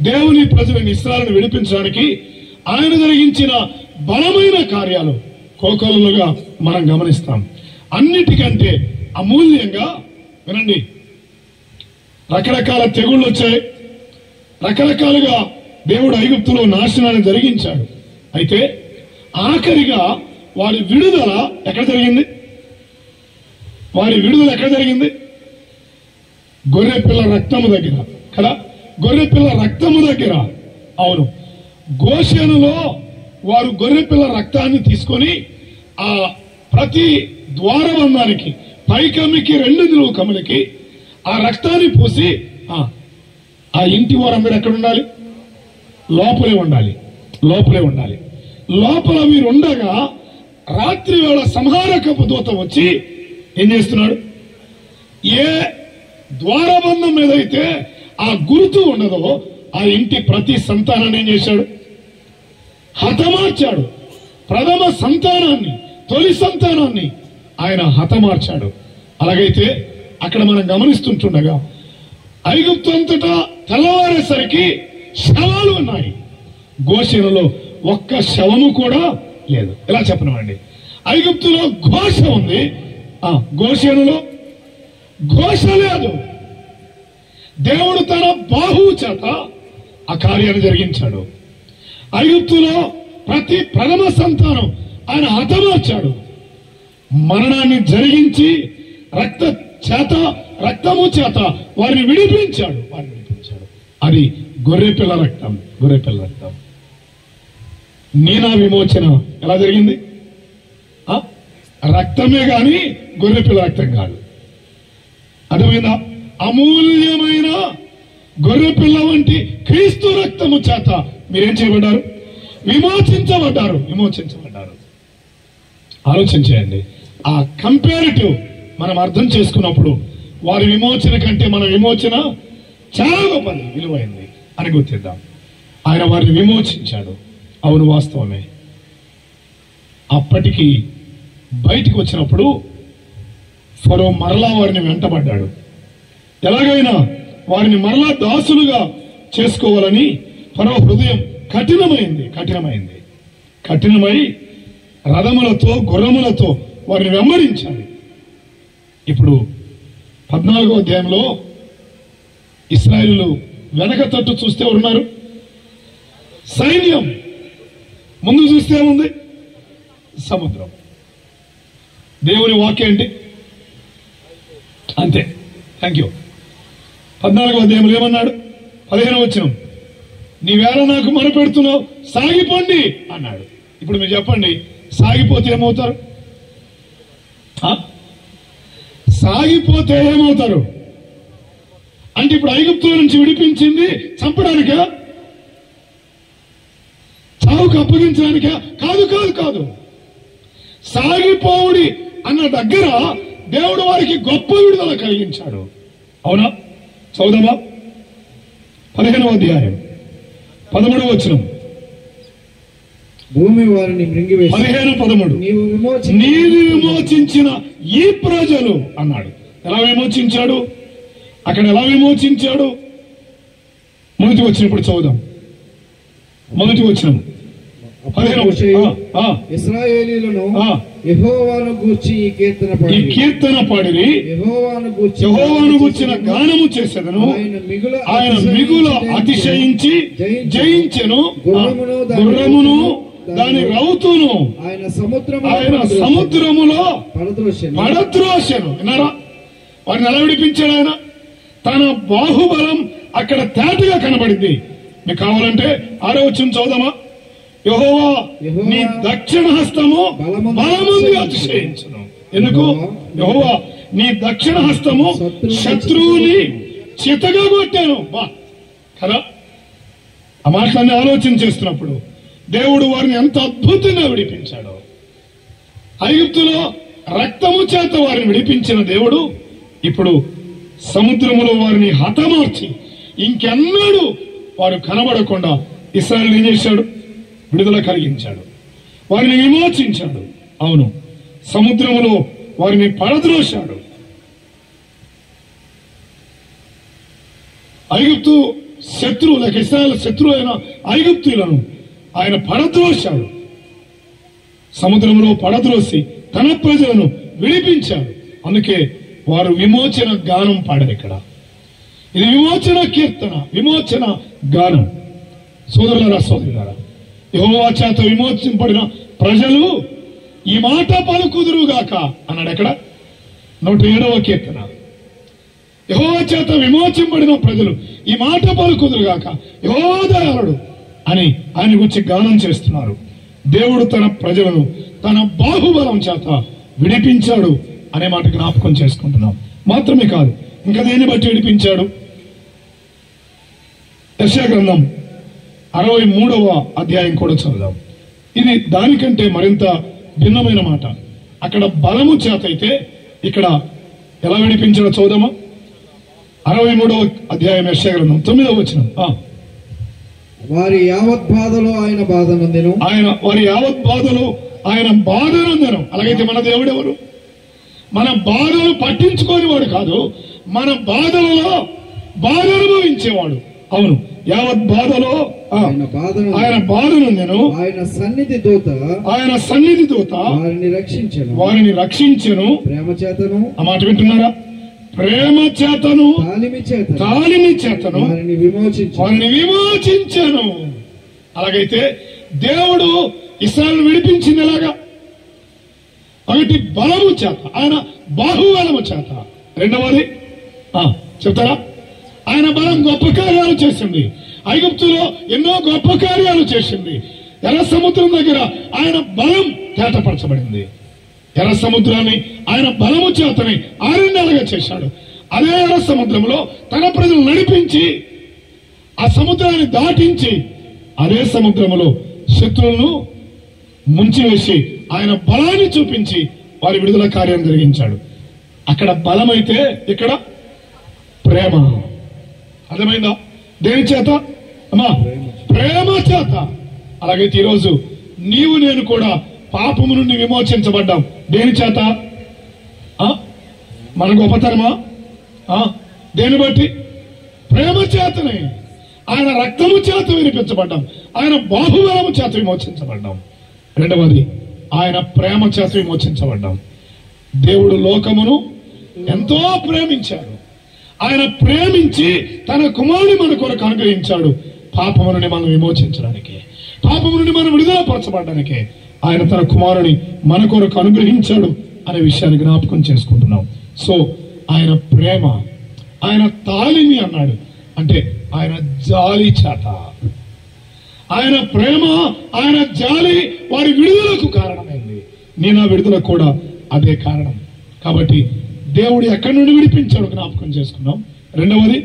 దేవుని ప్రజలను ఇశ్రాయేలును విడిపించడానికి ఆయన జరిగించిన బలమైన కార్యాలు కోకొల్లలుగా మనం గమనిస్తాం. అన్నిటికంటే అమూల్యంగా వినండి, రకరకాల తెగుళ్ళు వచ్చాయి, రకరకాలుగా దేవుడు ఐగుప్తులో నాశనాన్ని జరిగించాడు. అయితే ఆఖరిగా వారి విడుదల ఎక్కడ జరిగింది? గొర్రె పిల్ల రక్తము దగ్గర కదా. గొర్రె పిల్ల రక్తము దగ్గర, అవును, గోషేనులో వారు గొర్రె పిల్ల రక్తాన్ని తీసుకొని ఆ ప్రతి ద్వారబంధానికి పైకమ్మికి 2 నిలువు కమ్ములకి ఆ రక్తాన్ని పూసి ఆ ఇంటి వారందరూ ఎక్కడ ఉండాలి? లోపలే ఉండాలి. లోపల వీరు ఉండగా రాత్రి వేళ సంహారకపు దూత వచ్చి ఏం చేస్తున్నాడు? ఏ ద్వారబంధం మీదైతే ఆ గుర్తు ఉండదో ఆ ఇంటి ప్రతి సంతానాన్ని ఏం చేశాడు? హతమార్చాడు. ప్రథమ సంతానాన్ని, తొలి సంతానాన్ని ఆయన హతమార్చాడు. అలాగైతే అక్కడ మనం గమనిస్తుంటుండగా ఐగుప్తు అంతటా తెల్లవారేసరికి శవాలు ఉన్నాయి. గోషెనులో ఒక్క శవము కూడా లేదు. ఎలా చెప్పనమండి? ఐగుప్తులో ఘోష ఉంది, గోషెనులో ఘోష లేదు. దేవుడు తన బాహువు చేత ఆ కార్యాన్ని జరిగించాడు. ఐగుప్తులో ప్రతి ప్రథమ సంతానం ఆయన హతమార్చాడు. మరణాన్ని జరిగించి రక్తము చేత వారిని విడిపించాడు. అది గొర్రెపిల్ల రక్తం. నీనా విమోచన ఎలా జరిగింది? రక్తమే గాని గొర్రెపిల్ల రక్తం కాదు. అర్థమైందా? అమూల్యమైన గొర్రెపిల్ల వంటి క్రీస్తు రక్తము చేత మీరేం చేయబడ్డారు? విమోచించబడ్డారు. ఆలోచన చేయండి. ఆ కంపారిటివ్ మనం అర్థం చేసుకున్నప్పుడు వారి విమోచన కంటే మన విమోచన చాలా గొప్పది, విలువైంది అని గుర్తిద్దాం. ఆయన వారిని విమోచించాడు. అవును, వాస్తవమే. అప్పటికి బయటికి వచ్చినప్పుడు ఫరో మరలా వారిని వెంటబడ్డాడు. ఎలాగైనా వారిని మరలా దాసులుగా చేసుకోవాలని ఫరో హృదయం కఠినమై రథములతో గుర్రములతో వారిని వెంబడించాలి. ఇప్పుడు 14వ అధ్యాయంలో ఇశ్రాయేలు వెనక తట్టు చూస్తే ఉన్నారు సైన్యం, ముందు చూస్తే ఉంది సముద్రం. దేవుని వాక్యం ఏంటి? అంతే. Thank you. 14వ అధ్యాయంలో ఏమన్నాడు? 15వ వచనం, నీవేళ నాకు మొరపెడుతున్నావు, సాగిపోండి అన్నాడు. ఇప్పుడు మీరు చెప్పండి, సాగిపోతే ఏమవుతారు? అంటే ఇప్పుడు ఐగుప్తుల నుంచి విడిపించింది చంపడానికా? చావుకు అప్పగించడానికా? కాదు. సాగిపోవుడి అన్న దగ్గర దేవుడు వారికి గొప్ప విడుదల కలిగించాడు. అవునా? చదువుదామా? 15వ అధ్యాయం 13వ వచనం. భూమి వారిని మృంగివేసి 15:13 నీవు విమోచించిన ఈ ప్రజలు అన్నాడు. ఎలా విమోచించాడు? అక్కడ ఎలా విమోచించాడు? మొదటి వచనం ఇప్పుడు చదువుదాం. మొదటి వచనం ఇశ్రాయేలీయులను యెహోవాను గూర్చి ఈ కీర్తన పాడిరి. యెహోవాను గూర్చిన గానము చేసేదను. ఆయన మిగుల అతిశయించి జయించెను. గుర్రమును దాని రౌతును ఆయన సముద్రములో పడద్రోసెను. విన్నారా? వారిని ఎలా విడిపించాడు ఆయన? తన బాహుబలం అక్కడ తేటగా కనబడింది. మీకు కావాలంటే 6వ వచనం చదువుదామా? యెహోవా నీ దక్షిణ హస్తము బలముంది అతిశయించును. ఎందుకు? యెహోవా నీ దక్షిణ హస్తము శత్రువుని చితగా కొట్టాను. కదా, ఆ మాటలన్నీ ఆలోచన చేస్తున్నప్పుడు దేవుడు వారిని ఎంత అద్భుతంగా విడిపించాడో. ఐగుప్తులో రక్తము చేత వారిని విడిపించిన దేవుడు ఇప్పుడు సముద్రములో వారిని హతమార్చి ఇంకెన్నడూ వారు కనబడకుండా ఇశ్రాయేలు ఏం చేశాడు? విడుదల కలిగించాడు. వారిని విమోచించాడు. అవును, సముద్రములో వారిని పడద్రోశాడు. ఐగుప్తు శత్రువు లేక ఇశ్రాయేలు శత్రువు అయిన ఐగుప్తులను ఆయన పడద్రోశాడు. సముద్రంలో పడద్రోసి తన ప్రజలను విడిపించాడు. అందుకే వారు విమోచన గానం పాడారు. ఇక్కడ ఇది విమోచన కీర్తన, విమోచన గానం. సోదరులారా, యెహోవా చేత విమోచింపబడిన ప్రజలు ఈ మాట పలుకుదురుగాక అన్నాడు. ఎక్కడ? 107వ కీర్తన. యెహోవా చేత విమోచింపబడిన ప్రజలు ఈ మాట పలుకుదురుగాక, యెహోవా దయాళుడు అని ఆయన గురించి గానం చేస్తున్నారు. దేవుడు తన ప్రజలను తన బాహుబలం చేత విడిపించాడు అనే మాట జ్ఞాపకం చేసుకుంటున్నాం. మాత్రమే కాదు, ఇంకా దేన్ని బట్టి విడిపించాడు? యెషయా గ్రంథం 63వ అధ్యాయం కూడా చదువుదాం. ఇది దానికంటే మరింత భిన్నమైన మాట. అక్కడ బలము చేత అయితే ఇక్కడ ఎలా విడిపించాడో చూద్దామా. 63వ అధ్యాయం యెషయా గ్రంథం 9వ వచనం. వారి యావత్ బాధలో ఆయన బాధ నొందెను. వారి యావత్ బాధలో ఆయన బాధ నొందెను. అలాగైతే మన దేవుడు ఎవరు? మన బాధలు పట్టించుకోని వాడు కాదు, మన బాధలలో బాధ అనుభవించేవాడు. అవును, యావత్ బాధలో ఆయన బాధ నొందెను. ఆయన సన్నిధి దూత వారిని రక్షించెను. ప్రేమ చేతను, ఆ మాట వింటున్నారా? ప్రేమ చేతను, తాళిమి చేతను వారిని విమోచించెను. అలాగైతే దేవుడు ఇశ్రాయేలును విడిపించింది ఎలాగా? ఒకటి బలము చేత, ఆయన బాహుబలము చేత. రెండవది చెప్తారా? ఆయన బలం గొప్ప కార్యాలు చేసింది. ఐగుప్తులో ఎన్నో గొప్ప కార్యాలు చేసింది. ఎర్ర సముద్రం దగ్గర ఆయన బలం తేటపరచబడింది. ఎర్ర సముద్రాన్ని ఆయన బలము చేతని ఆరణ్యాలుగా చేశాడు. అదే ఎర్ర సముద్రంలో తన ప్రజలు నడిపించి ఆ సముద్రాన్ని దాటించి అదే సముద్రంలో శత్రువులను ముంచివేసి ఆయన బలాన్ని చూపించి వారి విడుదల కార్యం జరిగించాడు. అక్కడ బలమైతే ఇక్కడ ప్రేమ. అర్థమైందా? దేని చేత? అమ్మా, ప్రేమ చేత. అలాగైతే ఈరోజు నీవు నేను కూడా పాపము నుండి విమోచించబడ్డాం. దేని చేత? మన గొప్పతనమా? దేని బట్టి? ప్రేమ చేతనే. ఆయన రక్తము చేత వినిపించబడ్డాం. ఆయన బాహుబలము చేత విమోచించబడ్డాం. రెండవది, ఆయన ప్రేమ చేత విమోచించబడ్డాం. దేవుడు లోకమును ఎంతో ప్రేమించాడు. ఆయన ప్రేమించి తన కుమారుని మన కొరకు అనుగ్రహించాడు. పాపము నుండి మనం విమోచించడానికి, పాపము నుండి మనం విడుదల పరచబడడానికి ఆయన తన కుమారుని మన కొరకు అనుగ్రహించాడు అనే విషయాన్ని జ్ఞాపకం చేసుకుంటున్నాం. సో ఆయన ప్రేమ, ఆయన తాళిమి అన్నాడు అంటే ఆయన జాలి చేత. ఆయన ప్రేమ, ఆయన జాలి వారి విడుదలకు కారణమైంది. నా విడుదల కూడా అదే కారణం. కాబట్టి దేవుడు ఎక్కడి నుండి విడిపించాడు జ్ఞాపకం చేసుకున్నాం. రెండవది,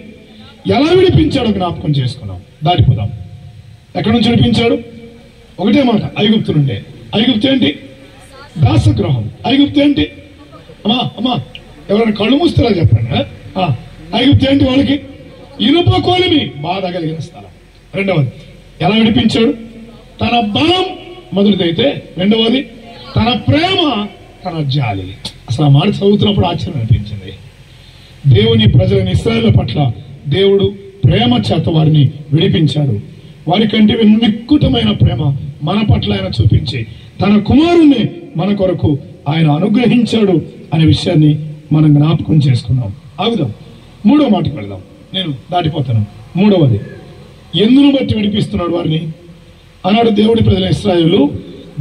ఎలా విడిపించాడో జ్ఞాపకం చేసుకున్నాం. దాటిపోదాం. ఎక్కడి నుంచి విడిపించాడు? ఒకటే మాట, ఐగుప్తు నుండే. ఐగుప్తు ఏంటి? దాసగృహం. ఐగుప్తు ఏంటి? అమ్మా ఎవరైనా కళ్ళు మూస్తారా చెప్పండి. ఐగుప్తు ఏంటి? వాళ్ళకి ఇనుప కొలిమి, బాధ కలిగిన స్థలం. రెండవది, ఎలా విడిపించాడు? తన బలం మొదటిదైతే, రెండవది తన ప్రేమ, తన జాలి. అసలు ఆ మాట చదువుతున్నప్పుడు ఆశ్చర్యం అనిపించింది. దేవుని ప్రజలని ఇశ్రాయేలు పట్ల దేవుడు ప్రేమ చేత వారిని విడిపించాడు. వారికంటే నిక్కుటమైన ప్రేమ మన పట్ల ఆయన చూపించి తన కుమారుణ్ణి మన కొరకు ఆయన అనుగ్రహించాడు అనే విషయాన్ని మనం జ్ఞాపకం చేసుకున్నాం. ఆగుదాం, మూడో మాటకు వెళదాం. నేను దాటిపోతాను. మూడవది, ఎందును బట్టి విడిపిస్తున్నాడు వారిని అన్నాడు దేవుడి ప్రజల ఇశ్రాయేలు.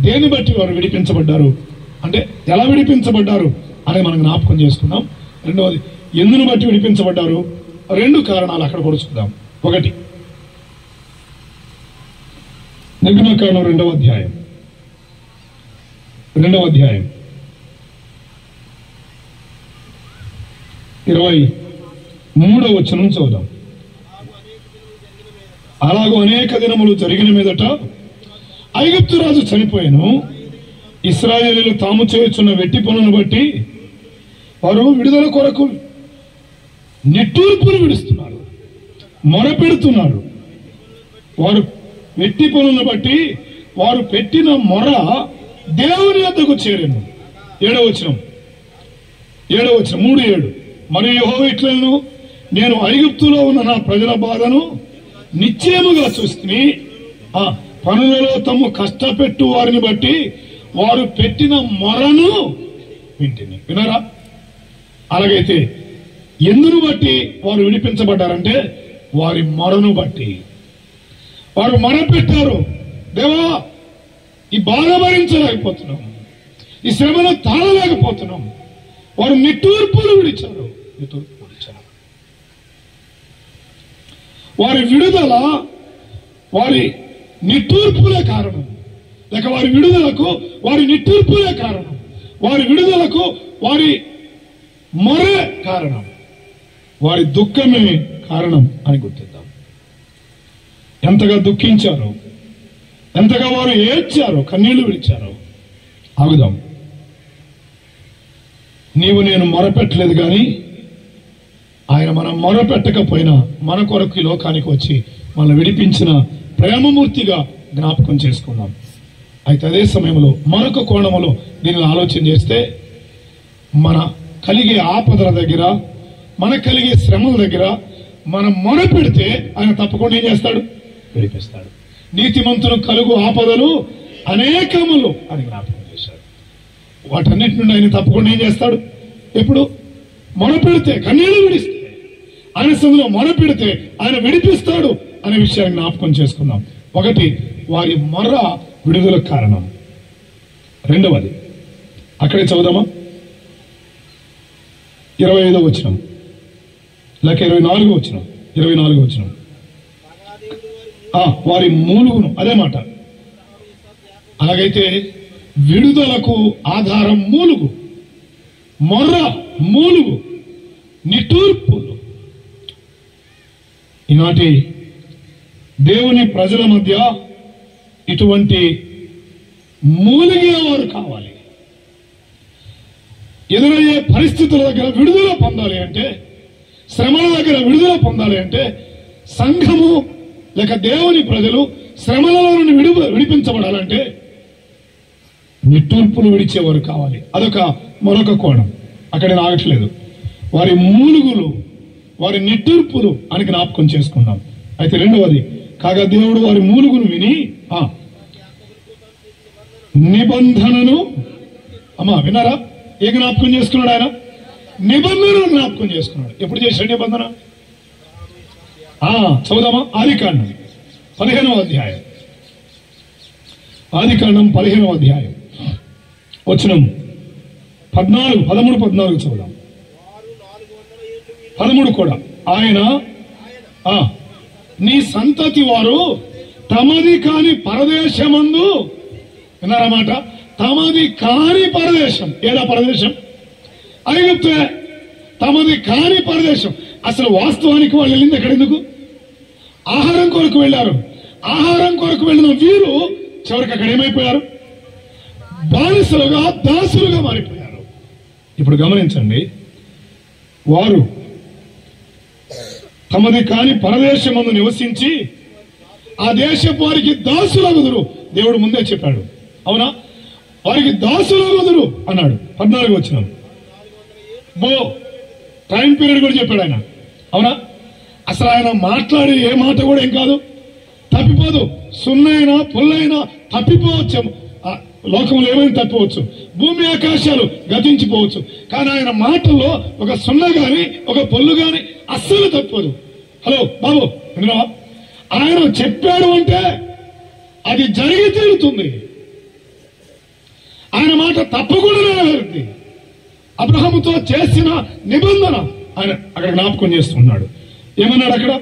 దేని బట్టి వారు విడిపించబడ్డారు అంటే ఎలా విడిపించబడ్డారు అని మనం జ్ఞాపకం చేసుకున్నాం. రెండవది, ఎందును బట్టి విడిపించబడ్డారు? రెండు కారణాలు అక్కడ కూడా చూద్దాం. ఒకటి, నిర్గమకాండం 2వ అధ్యాయం 23వ వచనం చదువుదాం. అలాగూ అనేక దినములు జరిగిన మీదట ఐగుప్తు రాజు చనిపోయాను. ఇశ్రాయేలీయులు తాము చేయుచున్న వెట్టి పనులను బట్టి వారు విడుదల కొరకు నిట్టూర్పులు విడుస్తున్నారు, మొరపెడుతున్నారు. వారు వెట్టి పనులను బట్టి వారు పెట్టిన మొర దేవుని వద్దకు చేరెను. 7వ వచనం 3:7 మరియు యెహోవా ఇట్లను, నేను ఐగుప్తులో ఉన్న నా ప్రజల బాధను నిశ్చయముగా చూస్తుని పనులలో తమ కష్టపెట్టు వారిని బట్టి వారు పెట్టిన మొరను వింటిని. వినరా? అలాగైతే ఎందును బట్టి వారు విడిపించబడ్డారంటే వారి మొరను బట్టి. వారు మొర పెట్టారు, దేవా ఈ బాధ భరించలేకపోతున్నాం, ఈ శ్రమను తాళలేకపోతున్నాం. వారు నిట్టూర్పులు విడిచారు. వారి విడుదల వారి నిట్టూర్పులే కారణం. లేక వారి విడుదలకు వారి నిట్టూర్పులే కారణం. వారి విడుదలకు వారి మొరే కారణం. వారి దుఃఖమే కారణం అని గుర్తిద్దాం. ఎంతగా దుఃఖించారు, ఎంతగా వారు ఏడ్చారు, కన్నీళ్లు విడిచారు. ఆగుదాం. నీవు నేను మొరపెట్టలేదు కానీ ఆయన మనం మొరపెట్టకపోయినా మన కొరకు ఈ లోకానికి వచ్చి మనల్ని విడిపించిన ప్రేమమూర్తిగా జ్ఞాపకం చేసుకుందాం. అయితే అదే సమయంలో మరొక కోణంలో దీనిని ఆలోచన చేస్తే, మన కలిగే ఆపదల దగ్గర, మన కలిగే శ్రమల దగ్గర మనం మొరపెడితే ఆయన తప్పకుండా ఏం చేస్తాడు? విడిపిస్తాడు. నీతిమంతులు కలుగు ఆపదలు అనేకములు అని జ్ఞాపకం చేశాడు. వాటన్నిటి నుండి ఆయన తప్పకుండా ఏం చేస్తాడు? ఎప్పుడు మొరపెడితే కన్నీళ్లు విడిస్తే, ఆయన సందులో మొరపెడితే ఆయన విడిపిస్తాడు అనే విషయాన్ని జ్ఞాపకం చేసుకుందాం. ఒకటి, వారి మొర్ర విడుదలకు కారణం. రెండవది, అక్కడే చదువుదామా, 25వ వచనం లేక 24వ వచనం, 24వ వచనం. వారి మూలుగును, అదే మాట. అలాగైతే విడుదలకు ఆధారం మూలుగు, మొర్ర మూలుగు, నిట్టూర్పులు. ఈనాటి దేవుని ప్రజల మధ్య ఇటువంటి మూలిగేవారు కావాలి. ఎదురయ్యే పరిస్థితుల దగ్గర విడుదల పొందాలి అంటే, శ్రమల దగ్గర విడుదల పొందాలి అంటే, సంఘము లేక దేవుని ప్రజలు శ్రమలలో నుండి విడిపించబడాలంటే నిట్టూర్పులు విడిచేవారు కావాలి. అదొక మరొక కోణం. అక్కడ ఆగట్లేదు. వారి మూలుగులు, వారి నిట్టూర్పులు అని జ్ఞాపకం చేసుకున్నాం. అయితే రెండవది, కాగా దేవుడు వారి మూలుగును విని నిబంధనను, విన్నారా? ఏ జ్ఞాపకం చేసుకున్నాడు ఆయన? నిబంధనను జ్ఞాపకం చేసుకున్నాడు. ఎప్పుడు చేశాడు నిబంధన? చదువుదామా, ఆదికాండం 15వ అధ్యాయం. ఆదికాండం 15వ అధ్యాయం వచనం 13, 14 చదువుదాం. 13 కూడా, ఆయన నీ సంతతి వారు తమది కాని పరదేశమందు, విన్నారన్నమాట, తమది కాని పరదేశం. ఏదా పరదేశం? ఐగుప్తే. తమది కాని పరదేశం. అసలు వాస్తవానికి వాళ్ళు వెళ్ళింది ఎక్కడెందుకు? ఆహారం కొరకు వెళ్ళారు. ఆహారం కొరకు వెళ్ళిన వీరు చివరికి అక్కడ ఏమైపోయారు? బానిసలుగా, దాసులుగా మారిపోయారు. ఇప్పుడు గమనించండి, వారు తమది కాని పరదేశమందు నివసించి ఆ దేశపు వారికి దాసులగుదురు. దేవుడు ముందే చెప్పాడు, అవునా? వారికి దాసులగుదురు అన్నాడు. 14వ వచనం. టైం పీరియడ్ కూడా చెప్పాడు ఆయన, అవునా? అసలు ఆయన మాట్లాడే ఏ మాట కూడా ఏం కాదు, తప్పిపోదు. సున్నైనా పుల్లైనా తప్పిపోవచ్చు, లోకంలో ఏమైనా తప్పిపోవచ్చు, భూమి ఆకాశాలు గతించిపోవచ్చు, కానీ ఆయన మాటల్లో ఒక సున్న గాని ఒక పొల్లు గాని అస్సలు తప్పిపోదు. హలో బాబు, విన్నావా? ఆయన చెప్పాడు అంటే అది జరిగి తీరుతుంది. ఆయన మాట తప్పకుండా నెరవేరుతుంది. అబ్రహాముతో చేసిన నిబంధన ఆయన అక్కడ జ్ఞాపకం చేస్తున్నాడు. ఏమన్నాడు అక్కడ?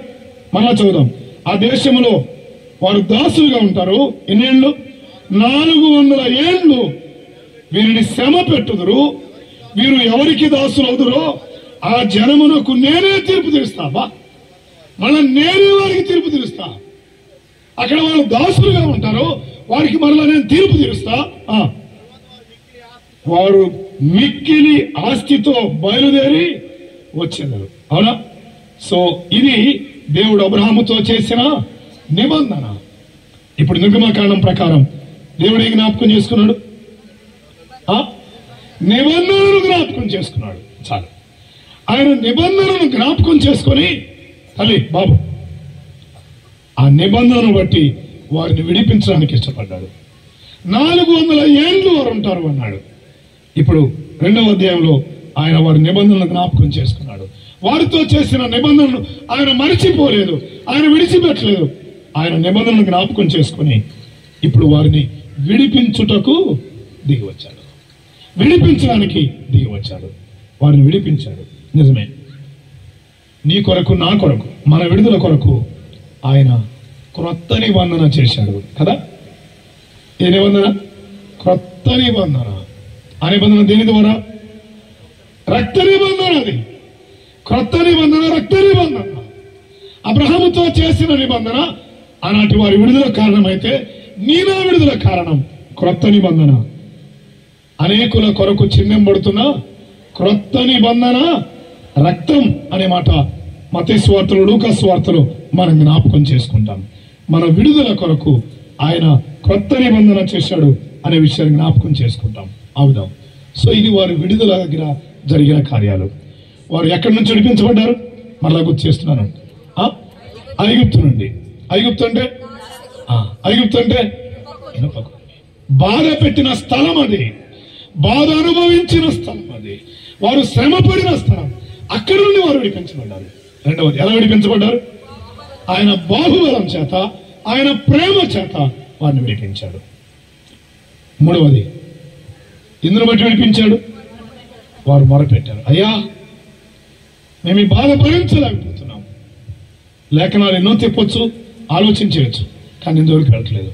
మళ్ళా చదువుదాం. ఆ దేశంలో వారు దాసులుగా ఉంటారు. ఎన్నేళ్ళు? 400 ఏళ్ళు వీరిని శ్రమ పెట్టుదురు. వీరు ఎవరికి దాసులు అవుదురో ఆ జనమునకు నేనే తీర్పు తీరుస్తా. మళ్ళా నేనే వారికి తీర్పు తీరుస్తా. అక్కడ వాళ్ళు దాసులుగా ఉంటారు, వారికి మరలా నేను తీర్పు తీరుస్తా. వారు మిక్కిలి ఆస్తితో బయలుదేరి వచ్చేదారు, అవునా? సో ఇది దేవుడు అబ్రహాముతో చేసిన నిబంధన. ఇప్పుడు నిర్గమకాండం ప్రకారం దేవుడు ఏం జ్ఞాపకం చేసుకున్నాడు? నిబంధనను జ్ఞాపకం చేసుకున్నాడు. చాలు. ఆయన నిబంధనను జ్ఞాపకం చేసుకొని, తల్లి బాబు, ఆ నిబంధనను బట్టి వారిని విడిపించడానికి ఇష్టపడ్డాడు. 400 ఏళ్ళు వారు ఉంటారు అన్నాడు. ఇప్పుడు 2వ అధ్యాయంలో ఆయన వారి నిబంధనలు జ్ఞాపకం చేసుకున్నాడు. వారితో చేసిన నిబంధనలు ఆయన మరిచిపోలేదు, ఆయన విడిచిపెట్టలేదు. ఆయన నిబంధనలు జ్ఞాపకం చేసుకుని ఇప్పుడు వారిని విడిపించుటకు దిగివచ్చాడు. విడిపించడానికి దిగివచ్చాడు. వారిని విడిపించాడు. నిజమే, నీ కొరకు, నా కొరకు, మన విడుదల కొరకు ఆయన క్రొత్త నిబంధన చేశాడు కదా. ఏ నిబంధన? క్రొత్త నిబంధన. ఆ నిబంధన దేని ద్వారా? రక్త నిబంధన. అది క్రొత్త నిబంధన, రక్త నిబంధన. అబ్రహాముతో చేసిన నిబంధన ఆనాటి వారి విడుదల కారణమైతే, నీ నా విడుదల కారణం క్రొత్త నిబంధన. అనేకుల కొరకు చిందింపబడుతున్న క్రొత్త నిబంధన రక్తం అనే మాట మత్తయి సువార్తలు, లూకా సువార్తలు మనం జ్ఞాపకం చేసుకుంటాం. మన విడుదల కొరకు ఆయన క్రొత్త నిబంధన చేశాడు అనే విషయాన్ని జ్ఞాపకం చేసుకుంటాం. అవుదాం. సో ఇది వారి విడుదల దగ్గర జరిగిన కార్యాలు. వారు ఎక్కడి నుంచి విడిపించబడ్డారు? మరలా గుర్తు చేస్తున్నాను. ఐగుప్తు నుండి. ఐగుప్తు అంటే బాధ పెట్టిన స్థలం అది, బాధ అనుభవించిన స్థలం అది, వారు శ్రమ పడిన స్థలం. అక్కడి నుండి వారు విడిపించబడ్డారు. రెండవది, ఎలా విడిపించబడ్డారు? ఆయన బాహుబలం చేత, ఆయన ప్రేమ చేత వారిని విడిపించాడు. మూడవది, ఇందును బట్టి విడిపించాడు, వారు మొరపెట్టారు, అయ్యా మేము ఈ బాధ భరించలేకపోతున్నాం. లేఖనాలు ఎన్నో తెప్పొచ్చు, ఆలోచించవచ్చు, కానీ ఇంతవరకు వెళ్ళట్లేదు.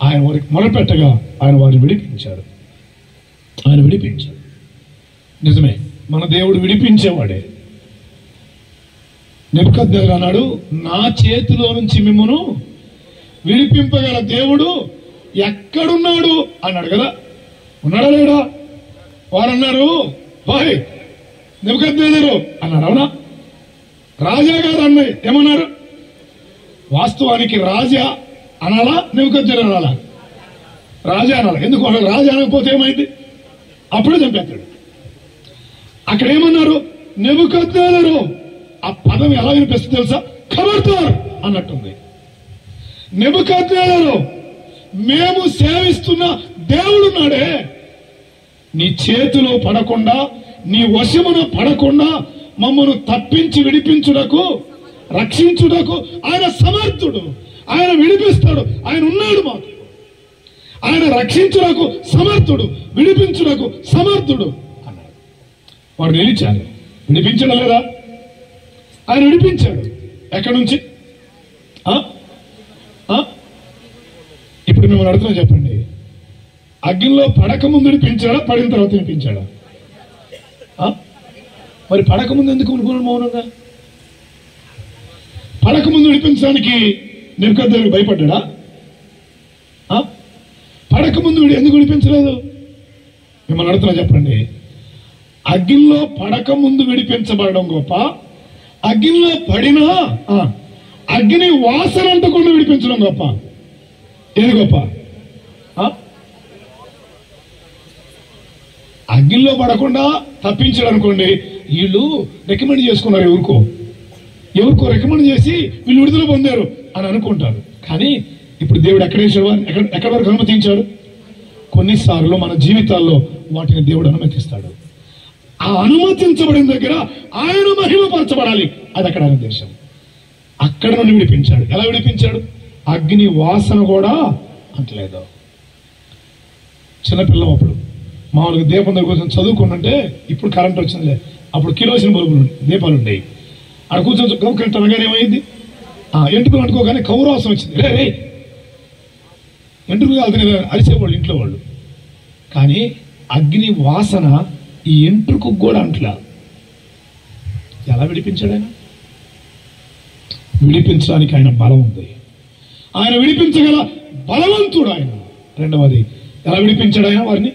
ఆయన వారికి మొరపెట్టగా ఆయన వారిని విడిపించాడు. ఆయన విడిపించాడు. నిజమే, మన దేవుడు విడిపించేవాడే. నెబుకద్నెజరు అన్నాడు, నా చేతిలో నుంచి మిమ్మును విడిపింపగల దేవుడు ఎక్కడున్నాడు అన్నాడు కదా. ఉన్నాడా లేడా? వారు అన్నారు, హాయ్ నెబుకద్నెజరు అన్నారు. అవునా? రాజా గారు అన్నాయి ఏమన్నారు? వాస్తవానికి రాజా అనాలా, నెబుకద్నెజరు అనాలా? రాజా అనాలా. ఎందుకు రాజా అనకపోతే ఏమైంది? అప్పుడే చంపేస్తాడు. అక్కడ ఏమన్నారు? నెబుకద్నెజరు. ఆ పదం ఎలా వినిపిస్తుంది తెలుసా? ఖబర్దార్ అన్నట్టుంది. నెబుకద్నెజరు, మేము సేవిస్తున్న దేవుడున్నాడే, నీ చేతిలో పడకుండా, నీ వశమున పడకుండా మమ్మను తప్పించి విడిపించుటకు, రక్షించుటకు ఆయన సమర్థుడు. ఆయన విడిపిస్తాడు. ఆయన ఉన్నాడు మాకు. ఆయన రక్షించుటకు సమర్థుడు, విడిపించుటకు సమర్థుడు అన్నాడు. వాడు నిలిచాడు. విడిపించడం లేదా? ఆయన విడిపించాడు. ఎక్కడి నుంచి? ఇప్పుడు మిమ్మల్ని అడుగుతున్నా, చెప్పండి, అగ్నిలో పడక ముందు విడిపించాడా, పడిన తర్వాత విడిపించాడా? మరి పడక ముందు ఎందుకు అనుకున్నాడు మౌనంగా? పడక ముందు విడిపించడానికి నెబుకద్నెజరు భయపడ్డా? పడక ముందు ఎందుకు విడిపించలేదు? మిమ్మల్ని అడుగుతున్నా, చెప్పండి, అగ్నిలో పడక ముందు విడిపించబడడం గొప్ప, అగ్నిలో పడినా అగ్ని వాసన అంటకుండా విడిపించడం గొప్ప? ఏది గొప్ప? అగ్నిలో పడకుండా తప్పించాడు అనుకోండి, వీళ్ళు రికమెండ్ చేసుకున్నారు, ఎవరికో రికమెండ్ చేసి వీళ్ళు విడుదల పొందారు అని అనుకుంటారు. కానీ ఇప్పుడు దేవుడు ఎక్కడి వరకు అనుమతించాడు? కొన్నిసార్లు మన జీవితాల్లో వాటిని దేవుడు అనుమతిస్తాడు. ఆ అనుమతించబడిన దగ్గర ఆయన మహిమపరచబడాలి. అది అక్కడ ఆయన దేశం. అక్కడ నుండి విడిపించాడు. ఎలా విడిపించాడు? అగ్ని వాసన కూడా అంటలేదు. చిన్నపిల్లం అప్పుడు మామూలుగా దీపం దగ్గర కోసం చదువుకుంటుంటే, ఇప్పుడు కరెంట్ వచ్చిందిలే, అప్పుడు కిరోసిన్ బల్బులు దీపాలు ఉండేవి. అక్కడ కూర్చొని గౌకంటే ఏమైంది? ఎంటుకలు అంటుకోగానే కౌరాసం వచ్చింది. రే ఎంటుకలు కాలుతున్నాయి అరిసేవాళ్ళు ఇంట్లో వాళ్ళు. కానీ అగ్ని వాసన ఈ ఎంట్రుకు కూడా అంట్లా. ఎలా విడిపించాడు ఆయన? విడిపించడానికి ఆయన బలం ఉంది. ఆయన విడిపించగల బలవంతుడు ఆయన. రెండవది, ఎలా విడిపించాడు ఆయన? వారిని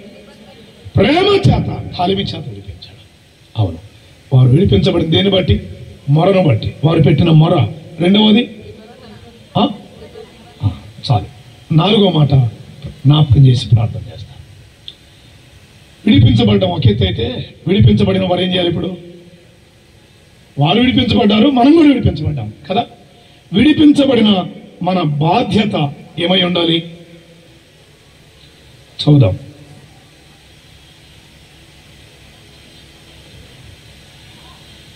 ప్రేమ చేత, తాలిమి చేత విడిపించాడు. అవును, వారు విడిపించబడింది దేన్ని బట్టి? మొరను బట్టి. వారు పెట్టిన మొర. రెండవది, చాలు, నాలుగో మాట జ్ఞాపకం చేసి ప్రార్థన చేస్తాం. విడిపించబడ్డం ఒక ఎత్తు అయితే, విడిపించబడిన వారు ఏం చేయాలి? ఇప్పుడు వారు విడిపించబడ్డారు, మనం కూడా విడిపించబడ్డాం కదా. విడిపించబడిన మన బాధ్యత ఏమై ఉండాలి? చదువుదాం.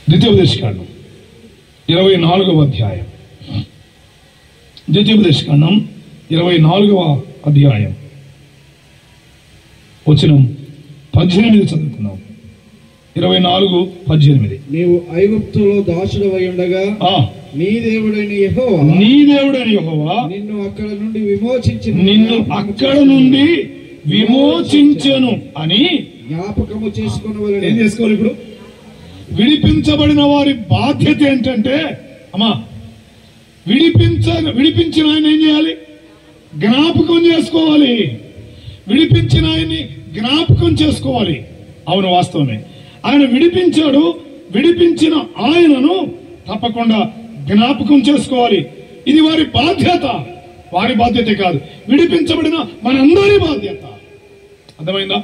ద్వితీయోపదేశకాండం 24వ అధ్యాయం. ద్వితీయోపదేశకాండం 24వ అధ్యాయం వచనం 18 చదువుకున్నాం. 24:18. నీవు ఐగుప్తులో దాసుడవై ఉండగా నీ దేవుడైన యెహోవా నిన్ను అక్కడ నుండి విమోచించెను అని జ్ఞాపకము చేసుకున్న. ఏం చేసుకోవాలి ఇప్పుడు? విడిపించబడిన వారి బాధ్యత ఏంటంటే, అమ్మా విడిపించిన ఆయన ఏం చేయాలి? జ్ఞాపకం చేసుకోవాలి. విడిపించిన ఆయన్ని జ్ఞాపకం చేసుకోవాలి. అవును, వాస్తవమే. ఆయన విడిపించాడు. విడిపించిన ఆయనను తప్పకుండా జ్ఞాపకం చేసుకోవాలి. ఇది వారి బాధ్యత. వారి బాధ్యతే కాదు, విడిపించబడిన మనందరి బాధ్యత. అర్థమైందా?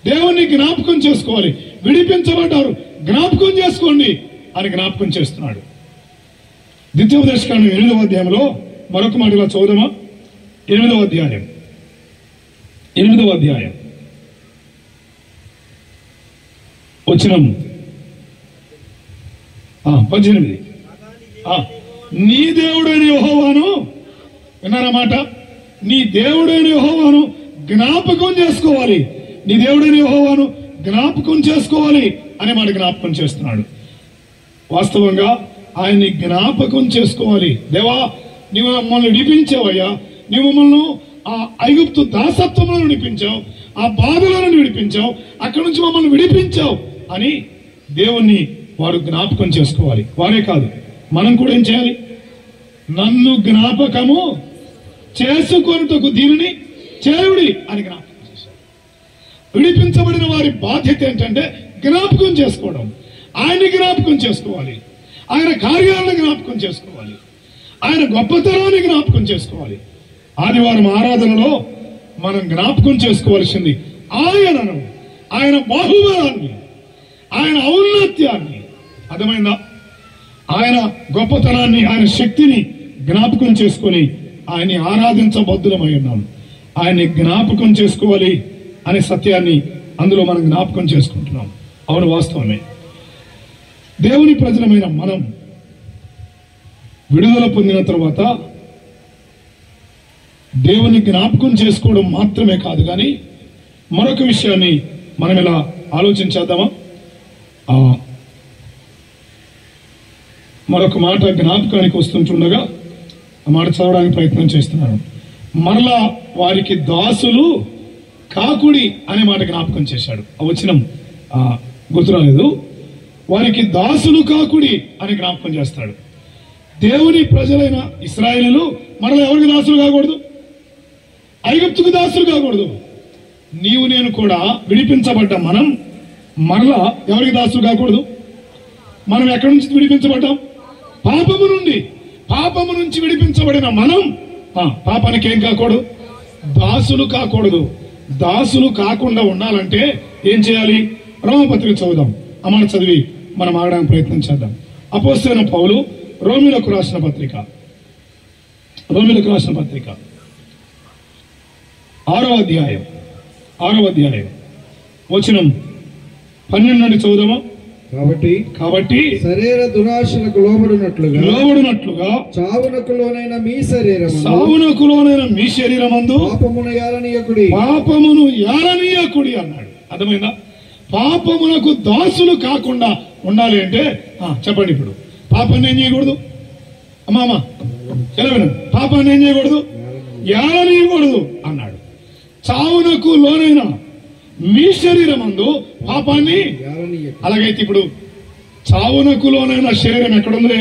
దేవుణ్ణి జ్ఞాపకం చేసుకోవాలి. విడిపించబడ్డారు, జ్ఞాపకం చేసుకోండి అని జ్ఞాపకం చేస్తున్నాడు. ద్వితీయోపదేశకాండం 8వ అధ్యాయంలో మరొక మాట ఇలా చదువుదామా? 8వ అధ్యాయం వచనం 18. నీ దేవుడైన యెహోవాను, విన్నారన్నమాట, నీ దేవుడైన యెహోవాను జ్ఞాపకం చేసుకోవాలి. నీ దేవుడైన యెహోవాను జ్ఞాపకం చేసుకోవాలి అనే మాట జ్ఞాపకం చేస్తున్నాడు. వాస్తవంగా ఆయన్ని జ్ఞాపకం చేసుకోవాలి. దేవా, నీవు మమ్మల్ని విడిపించావయ్యా, నీవు మమ్మల్ని ఆ ఐగుప్తు దాసత్వంలో విడిపించావు, ఆ బాధలను విడిపించావు, అక్కడి నుంచి మమ్మల్ని విడిపించావు అని దేవుణ్ణి వారు జ్ఞాపకం చేసుకోవాలి. వారే కాదు, మనం కూడా ఏం చేయాలి? నన్ను జ్ఞాపకము చేసుకొనుటకు దీనిని చేయుడి అని జ్ఞాపకం చేశారు. విడిపించబడిన వారి బాధ్యత ఏంటంటే జ్ఞాపకం చేసుకోవడం. ఆయన్ని జ్ఞాపకం చేసుకోవాలి, ఆయన కార్యాలను జ్ఞాపకం చేసుకోవాలి, ఆయన గొప్పతనాన్ని జ్ఞాపకం చేసుకోవాలి. ఆదివారం ఆరాధనలో మనం జ్ఞాపకం చేసుకోవాల్సింది ఆయనను, ఆయన బాహుబలాన్ని, ఆయన ఔన్నత్యాన్ని. అర్థమైందా? ఆయన గొప్పతనాన్ని, ఆయన శక్తిని జ్ఞాపకం చేసుకొని ఆయన్ని ఆరాధించబద్దులమై ఉన్నాం. ఆయన్ని జ్ఞాపకం చేసుకోవాలి అనే సత్యాన్ని అందులో మనం జ్ఞాపకం చేసుకుంటున్నాం. అవును, వాస్తవమే. దేవుని ప్రజలమైన మనం విడుదల పొందిన తర్వాత దేవుని జ్ఞాపకం చేసుకోవడం మాత్రమే కాదు, కానీ మరొక విషయాన్ని మనం ఇలా ఆలోచించేద్దామా? మరొక మాట జ్ఞాపకానికి వస్తుంటుండగా ఆ మాట చదవడానికి ప్రయత్నం చేస్తున్నాను. మరలా వారికి దాసులు కాకుడి అనే మాట జ్ఞాపకం చేశాడు. ఆ వచనం గుర్తురాలేదు. వారికి దాసులు కాకుడి అని జ్ఞాపకం చేస్తాడు. దేవుని ప్రజలైన ఇశ్రాయేలీయులు మరలా ఎవరికి దాసులు కాకూడదు? ఐగుప్తుకు దాసులు కాకూడదు. నీవు నేను కూడా విడిపించబడ్డ మనం మరలా ఎవరికి దాసులు కాకూడదు? మనం ఎక్కడి నుంచి విడిపించబడ్డాం? పాపము నుండి. పాపము నుంచి విడిపించబడిన మనం పాపానికి ఏం కాకూడదు? దాసులు కాకూడదు. దాసులు కాకుండా ఉండాలంటే ఏం చేయాలి? రోమపత్రిక చదువుదాం. అమలు చదివి మనం ఆడడానికి ప్రయత్నం చేద్దాం. అపోస్తలుడైన పౌలు రోమీయులకు రాసిన పత్రిక 6వ అధ్యాయం వచనం 12 నుండి చదువుదామా? కాబట్టి శరీర దురాశలకు లోబడినట్లుగా చావునకు లోనైన మీ శరీరమందు పాపమును యాలనీయకుడి అన్నాడు. అర్థమైందా? పాపమునకు దాసులు కాకుండా ఉండాలి అంటే చెప్పండి. ఇప్పుడు పాపాన్ని ఏం చేయకూడదు? అమ్మామా సెలవును. పాపాన్ని ఏం చేయకూడదు? యాలనీయకూడదు అన్నాడు. చావునకు లోనైన మీ శరీరమందు పాపాన్ని. అలాగైతే ఇప్పుడు చావునకు లోనైన శరీరం ఎక్కడుంది?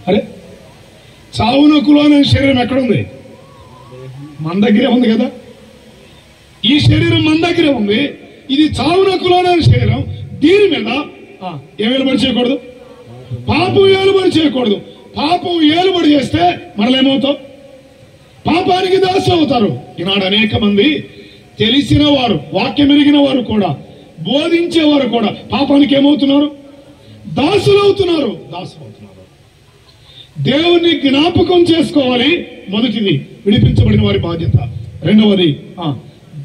అరే, చావునకు లోనైన శరీరం ఎక్కడుంది? మన దగ్గరే ఉంది కదా. ఈ శరీరం మన దగ్గరే ఉంది. ఇది చావునకు లోనైన శరీరం. దీని మీద ఏం ఏలుబడి చేయకూడదు? పాపం ఏలుబడి చేయకూడదు. పాపం ఏలుబడి చేస్తే మనలేమవుతాం? పాపానికి దాసు అవుతారు. ఈనాడు అనేక మంది తెలిసిన వారు, వాక్యం ఎరిగిన వారు కూడా, బోధించేవారు కూడా పాపానికి ఏమవుతున్నారు? దాసులు అవుతున్నారు. దేవుణ్ణి జ్ఞాపకం చేసుకోవాలి. మొదటిది విడిపించబడిన వారి బాధ్యత. రెండవది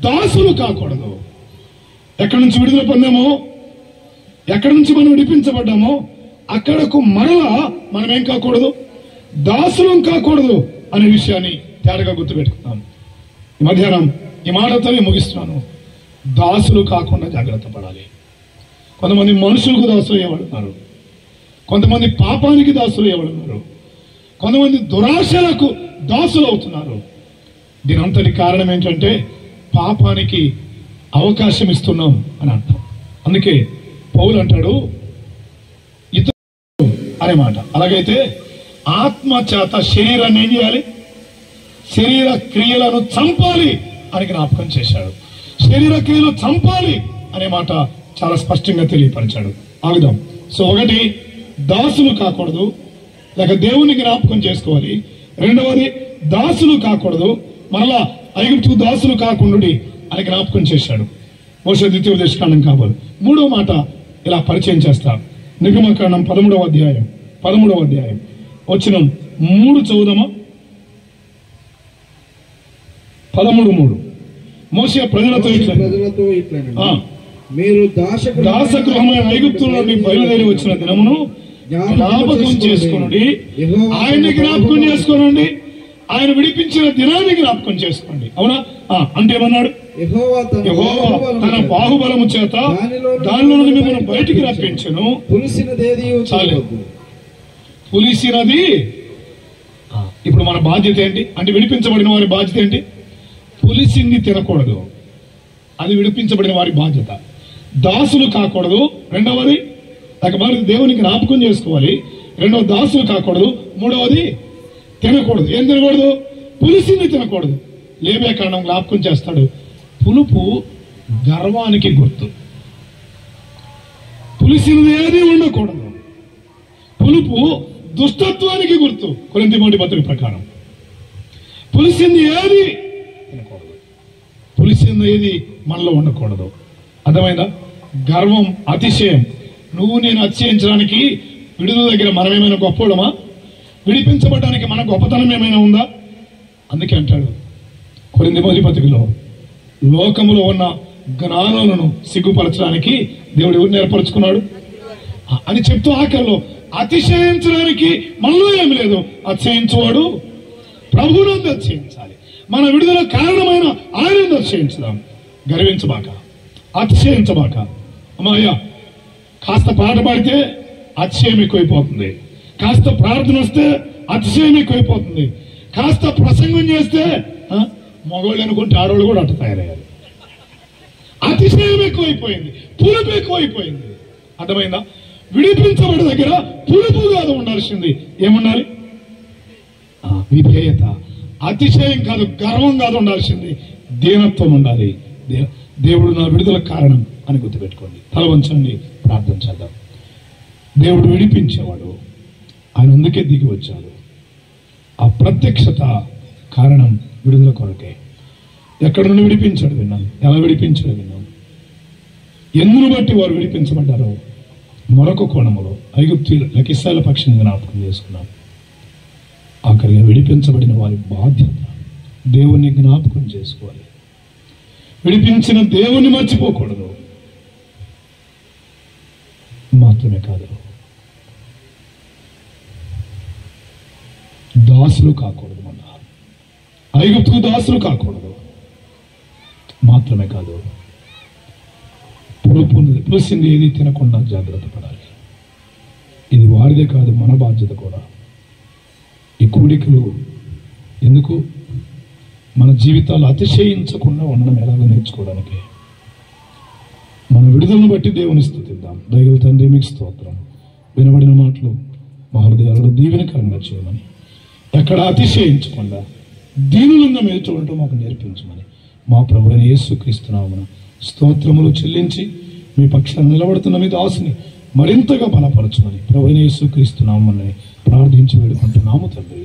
దాసులు కాకూడదు. ఎక్కడి నుంచి విడుదల పొందామో, ఎక్కడి నుంచి మనం విడిపించబడ్డామో అక్కడకు మరలా మనం ఏం కాకూడదు? దాసులం కాకూడదు అనే విషయాన్ని తేడాగా గుర్తుపెట్టుకుందాం. ఈ మధ్యాహ్నం ఈ మాటతోనే ముగిస్తున్నాను. దాసులు కాకుండా జాగ్రత్త పడాలి. కొంతమంది మనుషులకు దాసులు అయ్యేవాడున్నారు, కొంతమంది పాపానికి దాసులు అయ్యేవాడున్నారు, కొంతమంది దురాశలకు దాసులు అవుతున్నారు. దీని అంతటి కారణం ఏంటంటే పాపానికి అవకాశం ఇస్తున్నాం అని అర్థం. అందుకే పౌలు అంటాడు ఇతరులు అనే మాట. అలాగైతే ఆత్మ చేత శరీరాన్ని ఏం చేయాలి? శరీర క్రియలను చంపాలి అని జ్ఞాపకం చేశాడు. శరీర క్రియలు చంపాలి అనే మాట చాలా స్పష్టంగా తెలియపరిచాడు. ఆగుదాం. సో ఒకటి, దాసులు కాకూడదు, లేక దేవుని జ్ఞాపకం చేసుకోవాలి. రెండవది, దాసులు కాకూడదు, మరలా ఐగుప్తు దాసులు కాకుండుడి అని జ్ఞాపకం చేశాడు. మోషే ద్వితీయోపదేశకాండం కావాలి. మూడవ మాట ఇలా పరిచయం చేస్తా. నిర్గమకాండం 13వ అధ్యాయం వచనం 3 చదువుదామా? 13:3. మోషే ప్రజలతో ఇట్లా, మీరు దాసగృహమైన ఐగుప్తు నుండి బయలుదేరి వచ్చిన దినమును జ్ఞాపకం చేసుకొనుడి. ఆయన్ని జ్ఞాపకం చేసుకోనండి, ఆయన విడిపించిన దినాన్ని జ్ఞాపకం చేసుకోండి. అవునా? అంటే ఏమన్నాడు? యెహోవా తన బాహుబలము చేత దానిలో నుండి మిమ్మల్ని బయటికి రప్పించెను. పులిసినది. ఇప్పుడు మన బాధ్యత ఏంటి అంటే, విడిపించబడిన వారి బాధ్యత ఏంటి? పులిసింది తినకూడదు, అది విడిపించబడిన వారి బాధ్యత. దాసులు కాకూడదు, రెండవది మొదటి దేవుని జ్ఞాపకం చేసుకోవాలి, రెండవ దాసులు కాకూడదు, మూడవది తినకూడదు. ఏం తినకూడదు? పులిసింది తినకూడదు. లేవే కారణం జ్ఞాపకం చేస్తాడు. పులుపు గర్వానికి గుర్తు, పులిసినది ఏది ఉండకూడదు. పులుపు దుష్టత్వానికి గుర్తు. కొరింథీ మొదటి పత్రిక ప్రకారం పులిసింది ఏది తినకూడదు, పులిసింది ఏది మనలో ఉండకూడదు. అర్థమైందా? గర్వం, అతిశయం. నువ్వు నేను అతిశయించడానికి విడుదల దగ్గర మనమేమైనా గొప్పడమా? విడిపించబడడానికి మన గొప్పతనం ఏమైనా ఉందా? అందుకే అంటాడు కొరింథీ మొదటి పత్రికలో, లోకములో ఉన్న జ్ఞానులను సిగ్గుపరచడానికి దేవుడు ఎవరిని ఏర్పరచుకున్నాడు అని చెప్తూ ఆఖరిలో, అతిశయించడానికి మనలో ఏమి లేదు, అతిశయించువాడు ప్రభువునందు అతిశయించాలి. మన విడుదల కారణమైన ఆయనను అతిశయించుదాం. గర్వించబాక, అతిశయించబాక. అమ్మాయ్యా, కాస్త పాట పాడితే అతిశయం ఎక్కువైపోతుంది, కాస్త ప్రార్థన వస్తే అతిశయం ఎక్కువైపోతుంది, కాస్త ప్రసంగం చేస్తే మగవాళ్ళు అనుకుంటే ఆడవాళ్ళు కూడా అట్ట తయారయ్యారు. అతిశయం ఎక్కువైపోయింది, పులుపు ఎక్కువైపోయింది. అర్థమైందా? విడిపించబడి దగ్గర పులుపు కాదు ఉండాల్సింది, ఏముండాలి? విధేయత. అతిశయం కాదు, గర్వం కాదు ఉండాల్సింది, దీనత్వం ఉండాలి. దేవుడు నా విడుదల కారణం అని గుర్తుపెట్టుకోండి. తల వంచండి, ప్రార్థన చేద్దాం. దేవుడు విడిపించేవాడు, ఆయన అందుకే దిగి వచ్చాడు. ఆ ప్రత్యక్షత కారణం విడుదల కొరకే. ఎక్కడ నుండి విడిపించాడు విన్నాం, ఎలా విడిపించాడు విన్నాం, ఎందును బట్టి వారు విడిపించబడ్డారో మరొక కోణములో ఐగుప్తీయుల ఇశ్రాయేలు పక్షిని జ్ఞాపకం చేసుకున్నాం. ఆఖరిగా విడిపించబడిన వారి బాధ్యత దేవుణ్ణి జ్ఞాపకం చేసుకోవాలి. విడిపించిన దేవుణ్ణి మర్చిపోకూడదు. మాత్రమే కాదు, దాసులు కాకూడదు. మన ఐగుప్తుకు దాసులు కాకూడదు. మాత్రమే కాదు, పులిసింది ఏది తినకుండా జాగ్రత్త పడాలి. ఇది వారిదే కాదు, మన బాధ్యత కూడా. ఈ కూడికలు ఎందుకు? మన జీవితాలు అతిశయించకుండా ఉండడం ఎలాగో నేర్చుకోవడానికి. మన విడుదలను బట్టి దేవుని స్తుతిద్దాం. దయగల తండ్రి, మీకు స్తోత్రం. వినబడిన మాటలు మా హృదయాలలో దీవెనకరంగా చేయమని, ఎక్కడ అతిశయించకుండా దీనులంగా మేల్చి ఉండటం మాకు నేర్పించమని మా ప్రభువైన యేసుక్రీస్తు నామమున స్తోత్రములు చెల్లించి మీ పక్షాన్ని నిలబడుతున్న మీ దాసుని మరింతగా బలపరచమని ప్రభువైన యేసుక్రీస్తు నామమున ప్రార్థించి వేడుకుంటున్నాము తండ్రి.